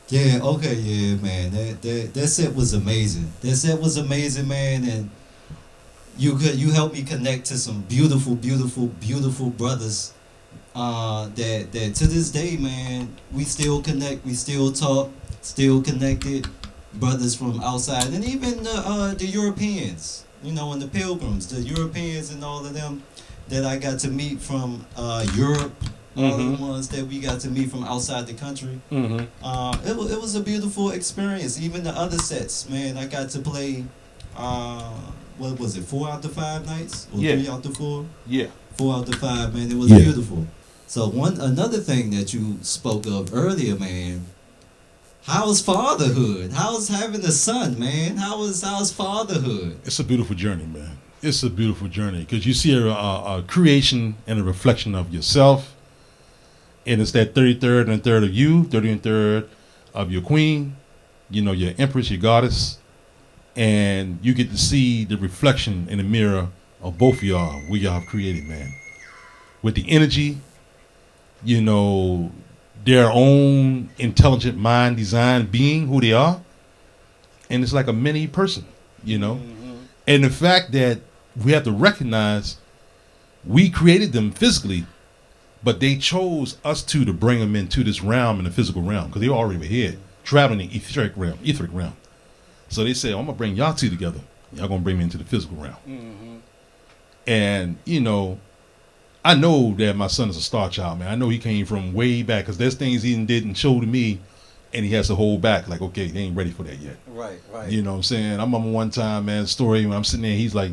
Yeah, okay, yeah, man. That set was amazing. That set was amazing, man, and you helped me connect to some beautiful, beautiful, beautiful brothers. That to this day, man, we still connect, we still talk, still connected. Brothers from outside, and even the Europeans, you know, and the pilgrims, the Europeans, and all of them that I got to meet from Europe. All the ones that we got to meet from outside the country. It was a beautiful experience. Even the other sets, man, I got to play. What was it? 4 out of 5 nights, or 3 out of 4? Yeah. 4 out of 5, man. It was beautiful. So another thing that you spoke of earlier, man. How's fatherhood? How's having a son, man? How's fatherhood? It's a beautiful journey, man. It's a beautiful journey because you see a creation and a reflection of yourself. And it's that 33rd and third of you, 30 and third of your queen, you know, your empress, your goddess. And you get to see the reflection in the mirror of both of y'all, we y'all have created, man. With the energy, you know, their own intelligent mind design being who they are. And it's like a mini person, you know. And the fact that we have to recognize we created them physically, but they chose us two to bring them into this realm, in the physical realm, because they already were here, traveling the etheric realm. So they said, I'm going to bring y'all two together. Y'all going to bring me into the physical realm. And, you know, I know that my son is a star child, man. I know he came from way back, because there's things he did and showed to me, and he has to hold back, like, okay, they ain't ready for that yet. Right. You know what I'm saying? I remember one time, man, story when I'm sitting there, he's like,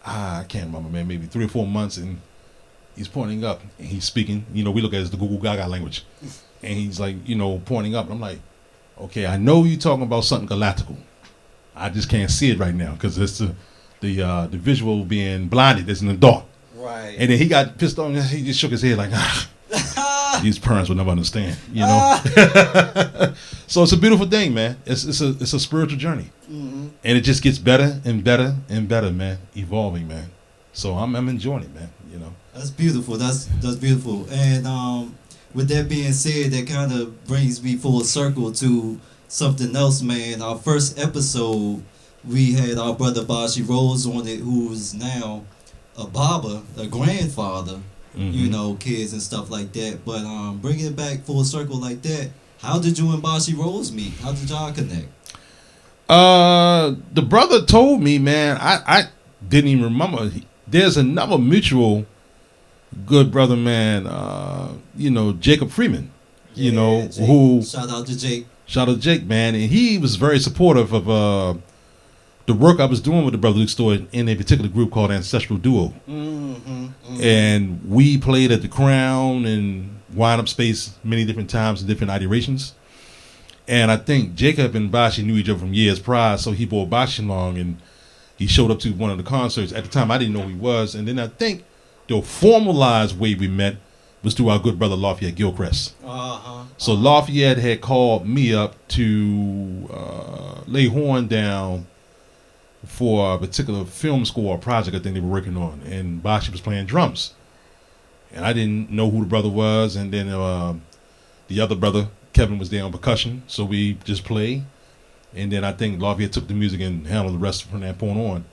I can't remember, man, maybe 3 or 4 months, and he's pointing up, and he's speaking. You know, we look at it as the Google Gaga language. And he's like, you know, pointing up. And I'm like, okay, I know you're talking about something galactical. I just can't see it right now, because it's the visual being blinded. It's in the dark. Right. And then he got pissed off, and he just shook his head like, these parents will never understand, you know. So it's a beautiful thing, man. It's a spiritual journey, and it just gets better and better and better, man. Evolving, man. So I'm enjoying it, man. You know. That's beautiful. That's beautiful. And with that being said, that kind of brings me full circle to something else, man. Our first episode, we had our brother Bashi Rose on it, who's now a baba, a grandfather. You know, kids and stuff like that. But bringing it back full circle like that, how did you and Bashi Rose meet? How did y'all connect? The brother told me, man. I didn't even remember. There's another mutual good brother, man. You know, Jacob Freeman. You know, Jake. who Shout out to Jake. Shout out to Jake, man, and he was very supportive of the work I was doing with the Brother Luke Store in a particular group called Ancestral Duo. And we played at the Crown and Wind Up Space many different times in different iterations. And I think Jacob and Bashi knew each other from years prior, so he brought Bashi along, and he showed up to one of the concerts. At the time, I didn't know who he was. And then I think the formalized way we met was through our good brother Lafayette Gilchrist. So Lafayette had called me up to lay horn down for a particular film score project I think they were working on, and Bashi was playing drums, and I didn't know who the brother was. And then the other brother Kevin was there on percussion, so we just played. And then I think Lafayette took the music and handled the rest from that point on.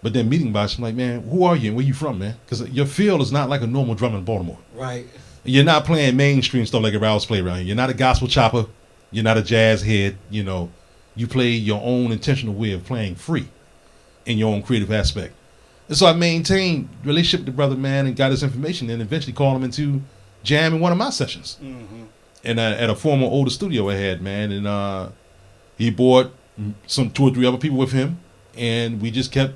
But then meeting Bashi, I'm like, man, who are you and where you from, man? Because your field is not like a normal drummer in Baltimore. Right. You're not playing mainstream stuff like a Rouse play around here. You're not a gospel chopper. You're not a jazz head. You know, you play your own intentional way of playing free in your own creative aspect. And so I maintained relationship with the brother, man, and got his information, and eventually called him into jam in one of my sessions. And at a former older studio I had, man, and he brought some 2 or 3 other people with him, and we just kept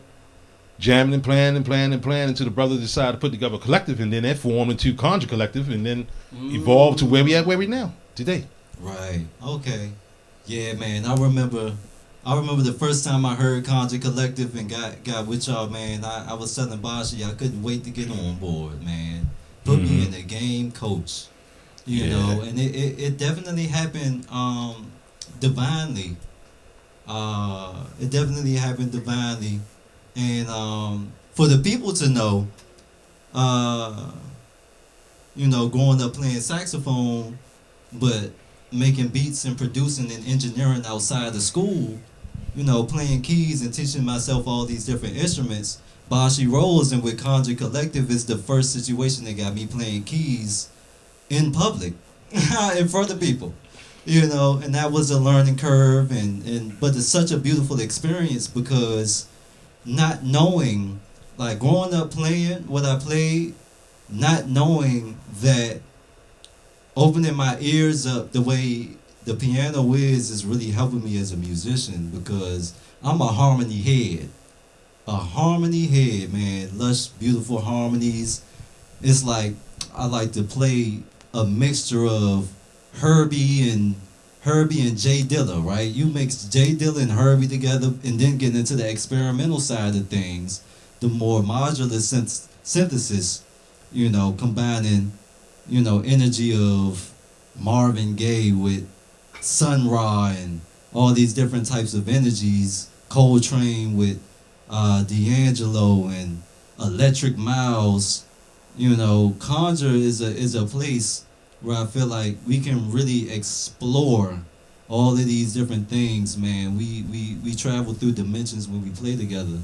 jamming and playing until the brother decided to put together a collective, and then that formed into Conjure Collective, and then evolved to where we now today. Right. Okay. Yeah, man. I remember the first time I heard Conjure Collective and got with y'all, man. I was telling Bashi I couldn't wait to get on board, man. Put me in the game, coach. You know, and it definitely happened divinely. It definitely happened divinely. And for the people to know, you know, growing up playing saxophone, but making beats and producing and engineering outside of school, playing keys and teaching myself all these different instruments. Bashi Rolls and with Conjure Collective is the first situation that got me playing keys in public, in front of people, and that was a learning curve, but it's such a beautiful experience because not knowing, like growing up playing what I played, not knowing that opening my ears up the way the piano is really helping me as a musician because I'm a harmony head. A harmony head, man. Lush, beautiful harmonies. It's like I like to play a mixture of Herbie and Jay Dilla, right? You mix Jay Dilla and Herbie together and then get into the experimental side of things, the more modular synthesis, combining, energy of Marvin Gaye with Sun Ra and all these different types of energies, Coltrane with D'Angelo and Electric Miles. Conjure is a place where I feel like we can really explore all of these different things, man. We travel through dimensions when we play together.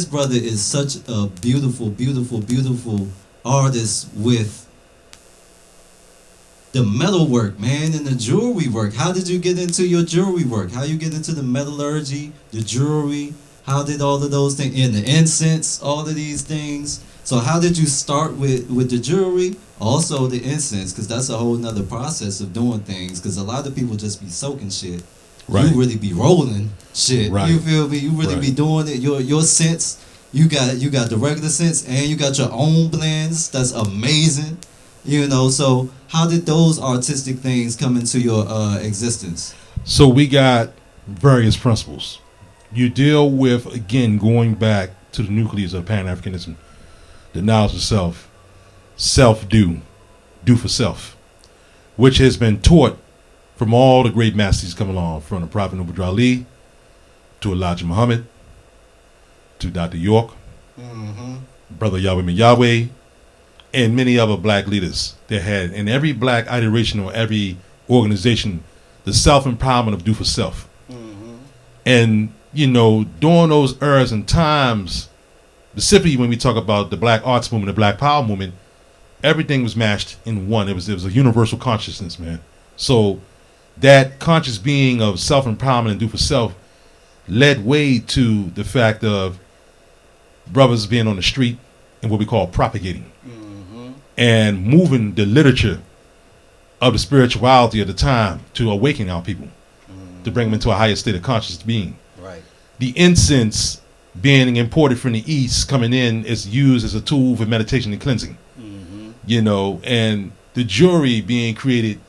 this brother is such a beautiful, beautiful, beautiful artist with the metal work, man, and the jewelry work. How did you get into your jewelry work? How you get into the metallurgy, the jewelry? How did all of those things, and the incense, all of these things? So how did you start with the jewelry? Also the incense, because that's a whole nother process of doing things. Because a lot of people just be soaking shit. Right. You really be rolling shit. Right. You feel me? You really Right. be doing it. Your scents, you got the regular scents, and you got your own blends. That's amazing. You know. So how did those artistic things come into your existence? So we got various principles. You deal with, again, going back to the nucleus of pan-africanism, the knowledge of self-do, do for self, which has been taught from all the great masters come along, from the Prophet Noble Ali to Elijah Muhammad to Dr. York, Brother Yahweh Ben Yahweh, and many other black leaders that had, in every black iteration or every organization, the self-empowerment of do for self. And, you know, during those eras and times, specifically when we talk about the black arts movement, the black power movement, everything was mashed in one. It was a universal consciousness, man. So that conscious being of self-empowerment and do for self led way to the fact of brothers being on the street and what we call propagating and moving the literature of the spirituality of the time to awaken our people, to bring them into a higher state of conscious being. Right. The incense being imported from the East, coming in, is used as a tool for meditation and cleansing. You know, and the jewelry being created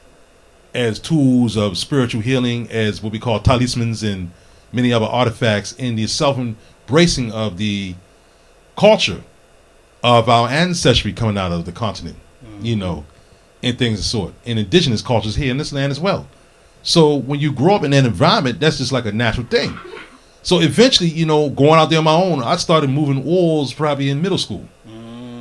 as tools of spiritual healing, as what we call talismans and many other artifacts, in the self-embracing of the culture of our ancestry coming out of the continent, you know, and things of the sort, and indigenous cultures here in this land as well. So when you grow up in that environment, that's just like a natural thing. So eventually, you know, going out there on my own, I started moving oils probably in middle school.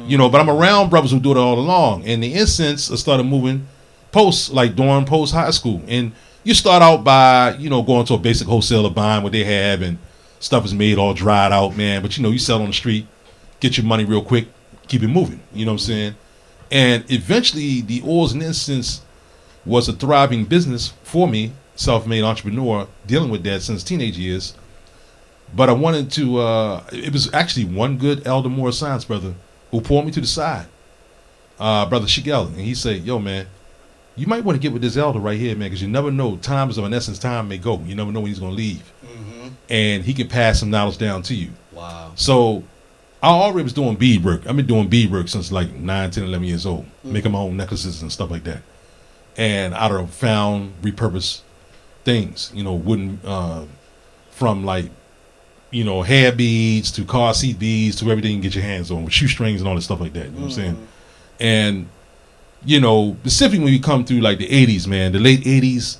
You know, but I'm around brothers who do it all along. And the incense, I started moving during post high school. And you start out by, you know, going to a basic wholesaler, buying what they have, and stuff is made all dried out, man. But, you know, you sell on the street, get your money real quick, keep it moving. You know what I'm saying? And eventually, the oils and incense was a thriving business for me, self-made entrepreneur, dealing with that since teenage years. But I wanted to, it was actually one good elder Moore science brother who pulled me to the side, Brother Shigel, and he said, yo, man, you might want to get with this elder right here, man, because you never know. Time is of an essence. Time may go. You never know when he's going to leave. And he can pass some knowledge down to you. Wow. So I already was doing bead work. I've been doing bead work since like 9, 10, 11 years old, making my own necklaces and stuff like that. And I have found repurposed things, you know, wooden, from like, you know, hair beads to car seat beads to everything you can get your hands on, with shoestrings and all that stuff like that. You know what I'm saying? And, you know, specifically when you come through like the 80s, man, the late 80s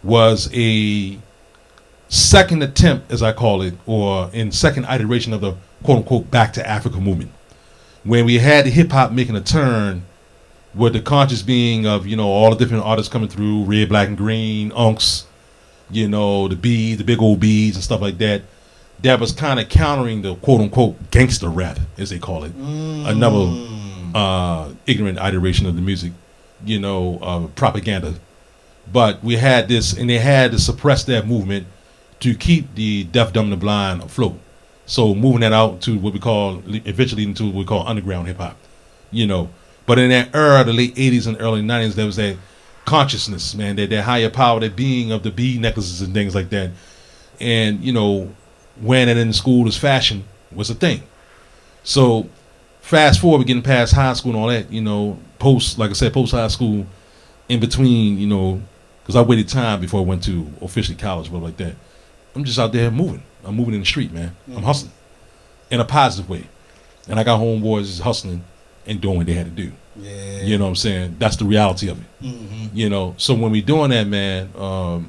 was a second attempt, as I call it, or in second iteration of the quote unquote back to Africa movement, when we had the hip hop making a turn with the conscious being of, you know, all the different artists coming through, red, black, and green, unks, you know, the beads, the big old beads and stuff like that. That was kind of countering the quote-unquote gangster rap, as they call it. Another ignorant iteration of the music, you know, propaganda. But we had this, and they had to suppress that movement to keep the deaf, dumb, and the blind afloat. So moving that out to what we call, eventually into what we call underground hip-hop, you know. But in that era, the late 80s and early 90s, there was that consciousness, man, that higher power, that being of the bead necklaces and things like that. And, you know, wearing it in school as fashion was a thing. So fast forward, we're getting past high school and all that, you know, like I said, post high school, in between, you know, because I waited time before I went to officially college, but like that. I'm just out there moving. I'm moving in the street, man. I'm hustling in a positive way. And I got homeboys hustling and doing what they had to do. Yeah. You know what I'm saying? That's the reality of it. You know, so when we doing that, man,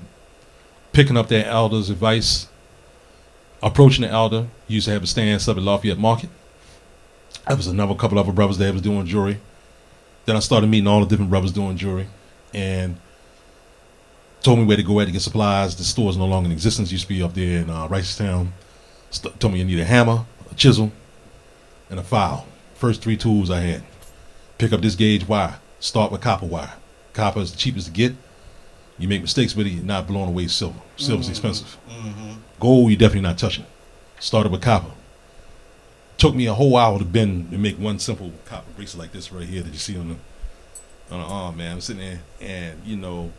picking up that elder's advice, approaching the elder, he used to have a stand up at Lafayette Market. There was another couple other brothers that was doing jewelry. Then I started meeting all the different brothers doing jewelry, and told me where to go at to get supplies. The store's no longer in existence. Used to be up there in Ricestown. Told me you need a hammer, a chisel, and a file. First 3 tools I had. Pick up this gauge wire. Start with copper wire. Copper is the cheapest to get. You make mistakes with it, you're not blowing away silver. Silver's expensive. Gold, you're definitely not touching. Started with copper. Took me a whole hour to bend and make one simple copper bracelet like this right here that you see on the arm, man. I'm sitting there, and you know,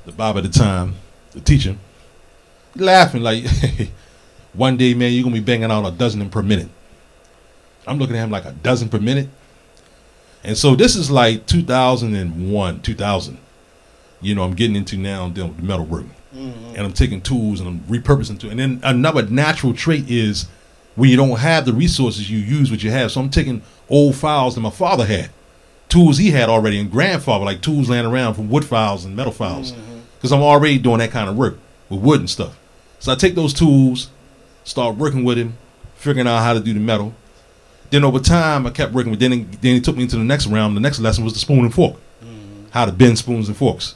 the Bob at the time, the teacher, laughing like, one day, man, you're gonna be banging out a dozen per minute. I'm looking at him like a dozen per minute. And so this is like 2001, 2000. You know, I'm getting into now the metal work. And I'm taking tools and I'm repurposing to. And then another natural trait is when you don't have the resources, you use what you have. So I'm taking old files that my father had, tools he had already, and grandfather, like tools laying around from wood files and metal files. Because I'm already doing that kind of work with wood and stuff. So I take those tools, start working with him, figuring out how to do the metal. Then over time, I kept working with. Then he took me into the next round. The next lesson was the spoon and fork, how to bend spoons and forks.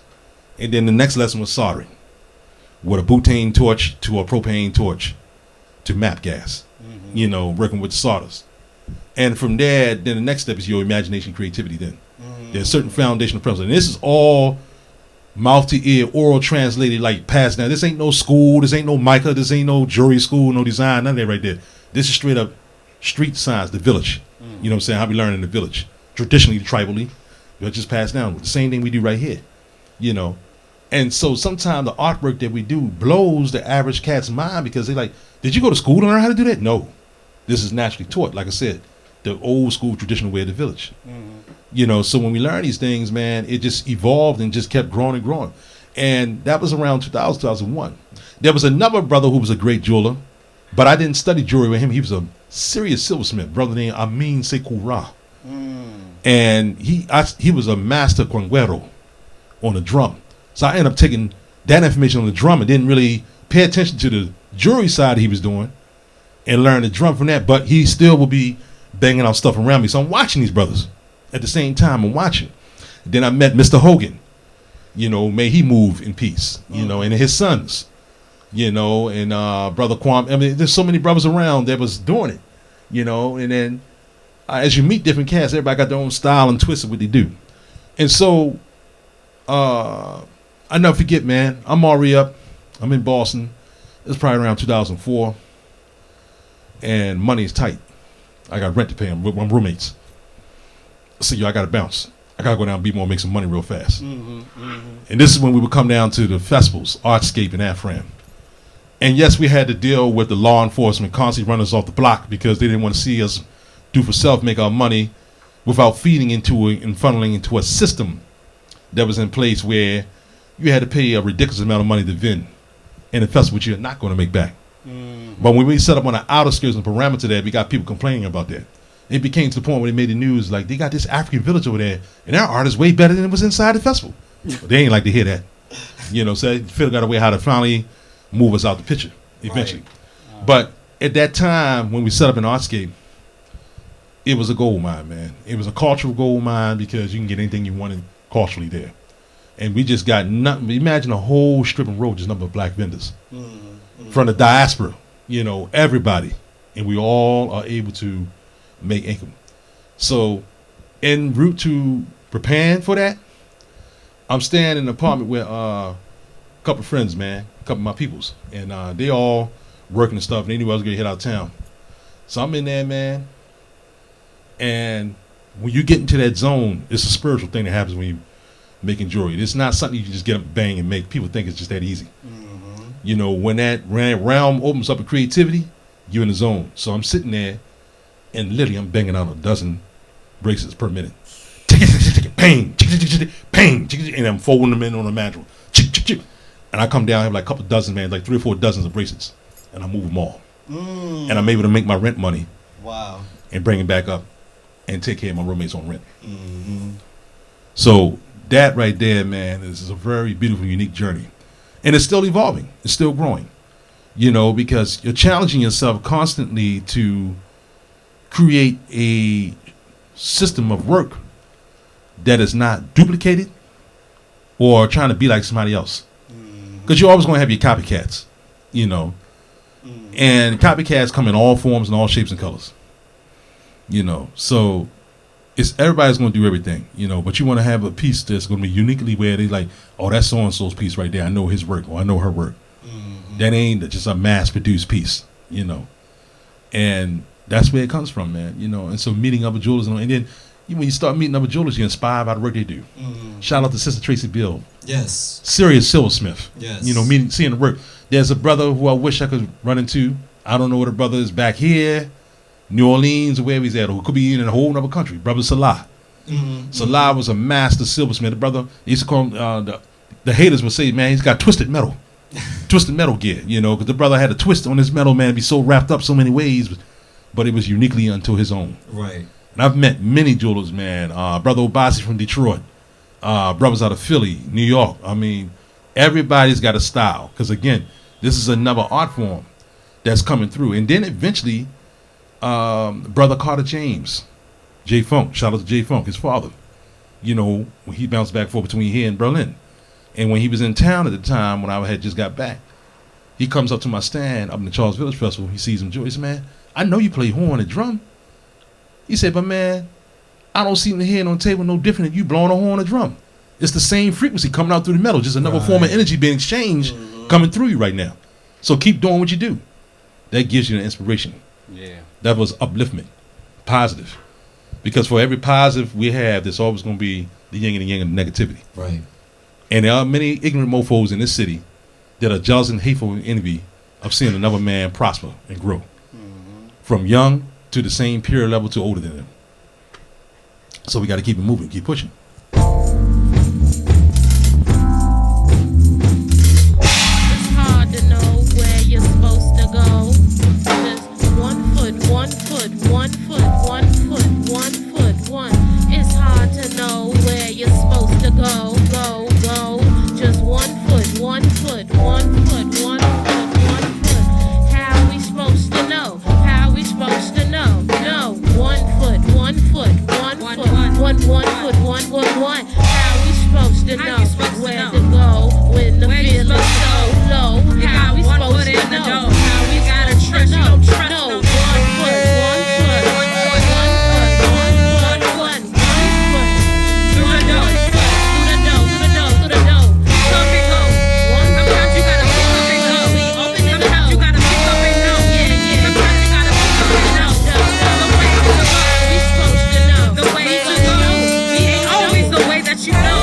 And then the next lesson was soldering, with a butane torch to a propane torch to map gas. You know, working with solders. And from there, then the next step is your imagination, creativity. Then there's certain foundational principles, and this is all mouth to ear, oral translated, like passed down. This ain't no school. This ain't no Micah. This ain't no jury school. No design. None of that right there. This is straight up street science, the village. You know what I'm saying? How we learn in the village. Traditionally, tribally, but just passed down. The same thing we do right here. You know? And so sometimes the artwork that we do blows the average cat's mind because they're like, did you go to school to learn how to do that? No. This is naturally taught. Like I said, the old school traditional way of the village. You know, so when we learn these things, man, it just evolved and just kept growing and growing. And that was around 2000, 2001. There was another brother who was a great jeweler, but I didn't study jewelry with him. He was a serious silversmith, brother named Amin Sekura. And he was a master conguero on the drum. So I ended up taking that information on the drum and didn't really pay attention to the jewelry side he was doing and learn the drum from that. But he still will be banging out stuff around me. So I'm watching these brothers. At the same time, I'm watching. Then I met Mr. Hogan. You know, may he move in peace. You know, and his sons. You know, and Brother Kwame. I mean, there's so many brothers around that was doing it. You know, and then as you meet different cats, everybody got their own style and twist of what they do. And so, I never forget, man. I'm already up. I'm in Boston. It's probably around 2004. And money is tight. I got rent to pay. I'm with my roommates. So, I got to bounce. I got to go down and Baltimore and make some money real fast. And this is when we would come down to the festivals, Artscape and Afram. And yes, we had to deal with the law enforcement constantly running us off the block because they didn't want to see us do for self, make our money without feeding into it and funneling into a system that was in place where you had to pay a ridiculous amount of money to vend in a festival which you're not going to make back. But when we set up on the outer skirts and parameter there, we got people complaining about that. It became to the point where they made the news like they got this African village over there and their art is way better than it was inside the festival. But they ain't like to hear that. You know, so they figured out a way how to finally move us out the picture eventually. But at that time when we set up an Artscape, it was a gold mine, man. It was a cultural gold mine because you can get anything you wanted culturally there. And we just got nothing. Imagine a whole strip of road, just number of black vendors from the diaspora, you know, everybody. And we all are able to make income. So en route to preparing for that, I'm staying in an apartment with a couple of friends, man, a couple of my peoples. And they all working and stuff. And they knew I was going to hit out of town. So I'm in there, man. And when you get into that zone, it's a spiritual thing that happens when you making jewelry. It's not something you can just get up, bang, and make. People think it's just that easy. You know, when that realm opens up in creativity, you're in the zone. So I'm sitting there, and literally I'm banging out a dozen bracelets per minute. Bang, bang, and I'm folding them in on a mantle. And I come down, I have like a couple dozen, man, like 3 or 4 dozens of bracelets, and I move them all. And I'm able to make my rent money. Wow. And bring it back up and take care of my roommates on rent. So that right there, man, is a very beautiful, unique journey. And it's still evolving. It's still growing. You know, because you're challenging yourself constantly to create a system of work that is not duplicated or trying to be like somebody else. Because you're always going to have your copycats, you know. And copycats come in all forms and all shapes and colors. So it's everybody's going to do everything, but you want to have a piece that's going to be uniquely where they like, oh, that's so-and-so's piece right there. I know his work or I know her work. That ain't just a mass-produced piece, and that's where it comes from, man, and so meeting other jewelers, and then when you start meeting other jewelers, you're inspired by the work they do. Shout out to Sister Tracy Bill. Yes. Serious silversmith. Yes. Seeing the work. There's a brother who I wish I could run into. I don't know where the brother is, back here, New Orleans, or wherever he's at, or could be in a whole other country. Brother Salah. Salah was a master silversmith. The brother, they used to call him, the haters would say, man, he's got twisted metal. Twisted metal gear, because the brother had a twist on his metal, man, be so wrapped up so many ways, but it was uniquely unto his own. Right. And I've met many jewelers, man. Brother Obasi from Detroit, brothers out of Philly, New York. I mean, everybody's got a style. Because, again, this is another art form that's coming through. And then eventually, Brother Carter James, J Funk, shout out to J Funk, his father. When he bounced back and forth between here and Berlin. And when he was in town at the time, when I had just got back, he comes up to my stand up in the Charles Village Festival. He sees him, Joe. He said, man, I know you play horn and drum. He said, but man, I don't see the head on the table no different than you blowing a horn or drum. It's the same frequency coming out through the metal, just another form of energy being exchanged coming through you right now. So keep doing what you do. That gives you the inspiration. Yeah. That was upliftment, positive. Because for every positive we have, there's always going to be the yin and the yang of negativity. Right. And there are many ignorant mofos in this city that are jealous and hateful and envy of seeing another man prosper and grow. From young to the same peer level to older than them. So we got to keep it moving, keep pushing. It's hard to know where you're supposed to go. Just 1 foot, 1 foot, 1 foot, 1 foot, 1 foot, 1. It's hard to know where you're supposed to go, go, go. Just 1 foot, 1 foot, 1 foot, 1 foot, 1 foot. How we supposed to know? How we supposed to know? No. 1 foot, 1 foot, 1 foot, 1 foot, 1 foot, 1. How we supposed to know where to go when the feeling's so low? How we supposed to know? How we gotta trust? You don't trust no. 1 foot, 1 foot, 1 foot, 1 foot, 1 foot, 1 foot. Through the door, through the door, through the door, through the door. Come and go. Sometimes you gotta pick up and go. Sometimes you gotta pick up and go. Sometimes you gotta pick up and go. The way to go, we supposed to know. The way to go, it ain't always the way that you know.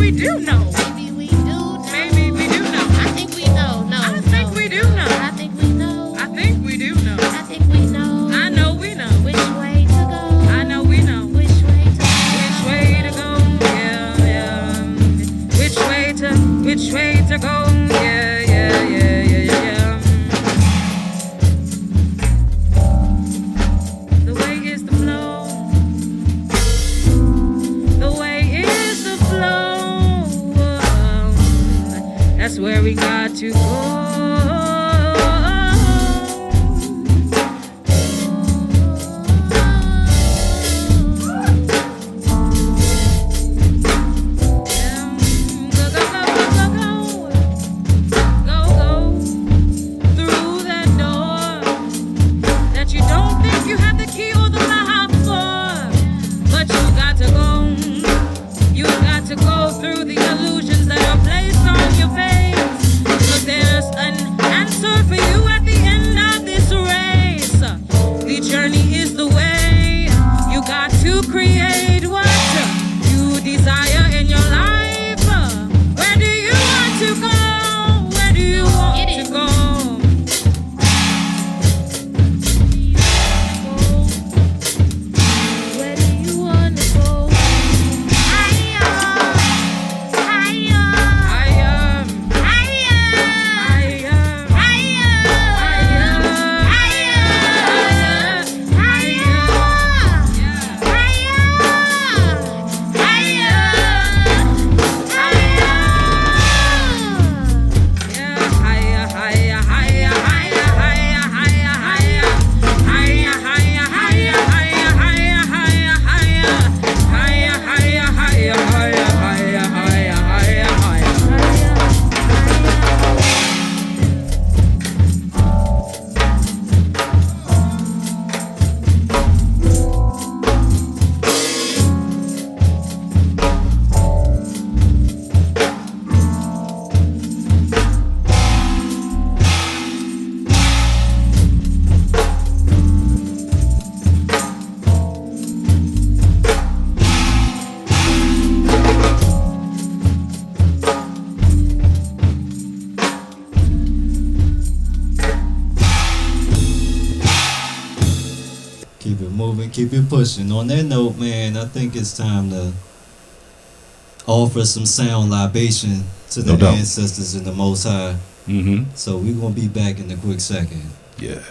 we do know. Maybe we do know. Maybe we do know. I think we know. No. I think we do know. I think we know. I think we do know. I think we know. I know we know. Which way to go? I know we know. Which way to go? Which way to go? Yeah, yeah. Which way to go? Yeah, yeah, yeah, yeah, yeah. The way is the flow. The way is the flow. That's where we got to go. Keep it pushing. On that note, man, I think it's time to offer some sound libation to the No doubt. ancestors in the Most High. Mm-hmm. So we're gonna be back in a quick second. Yeah.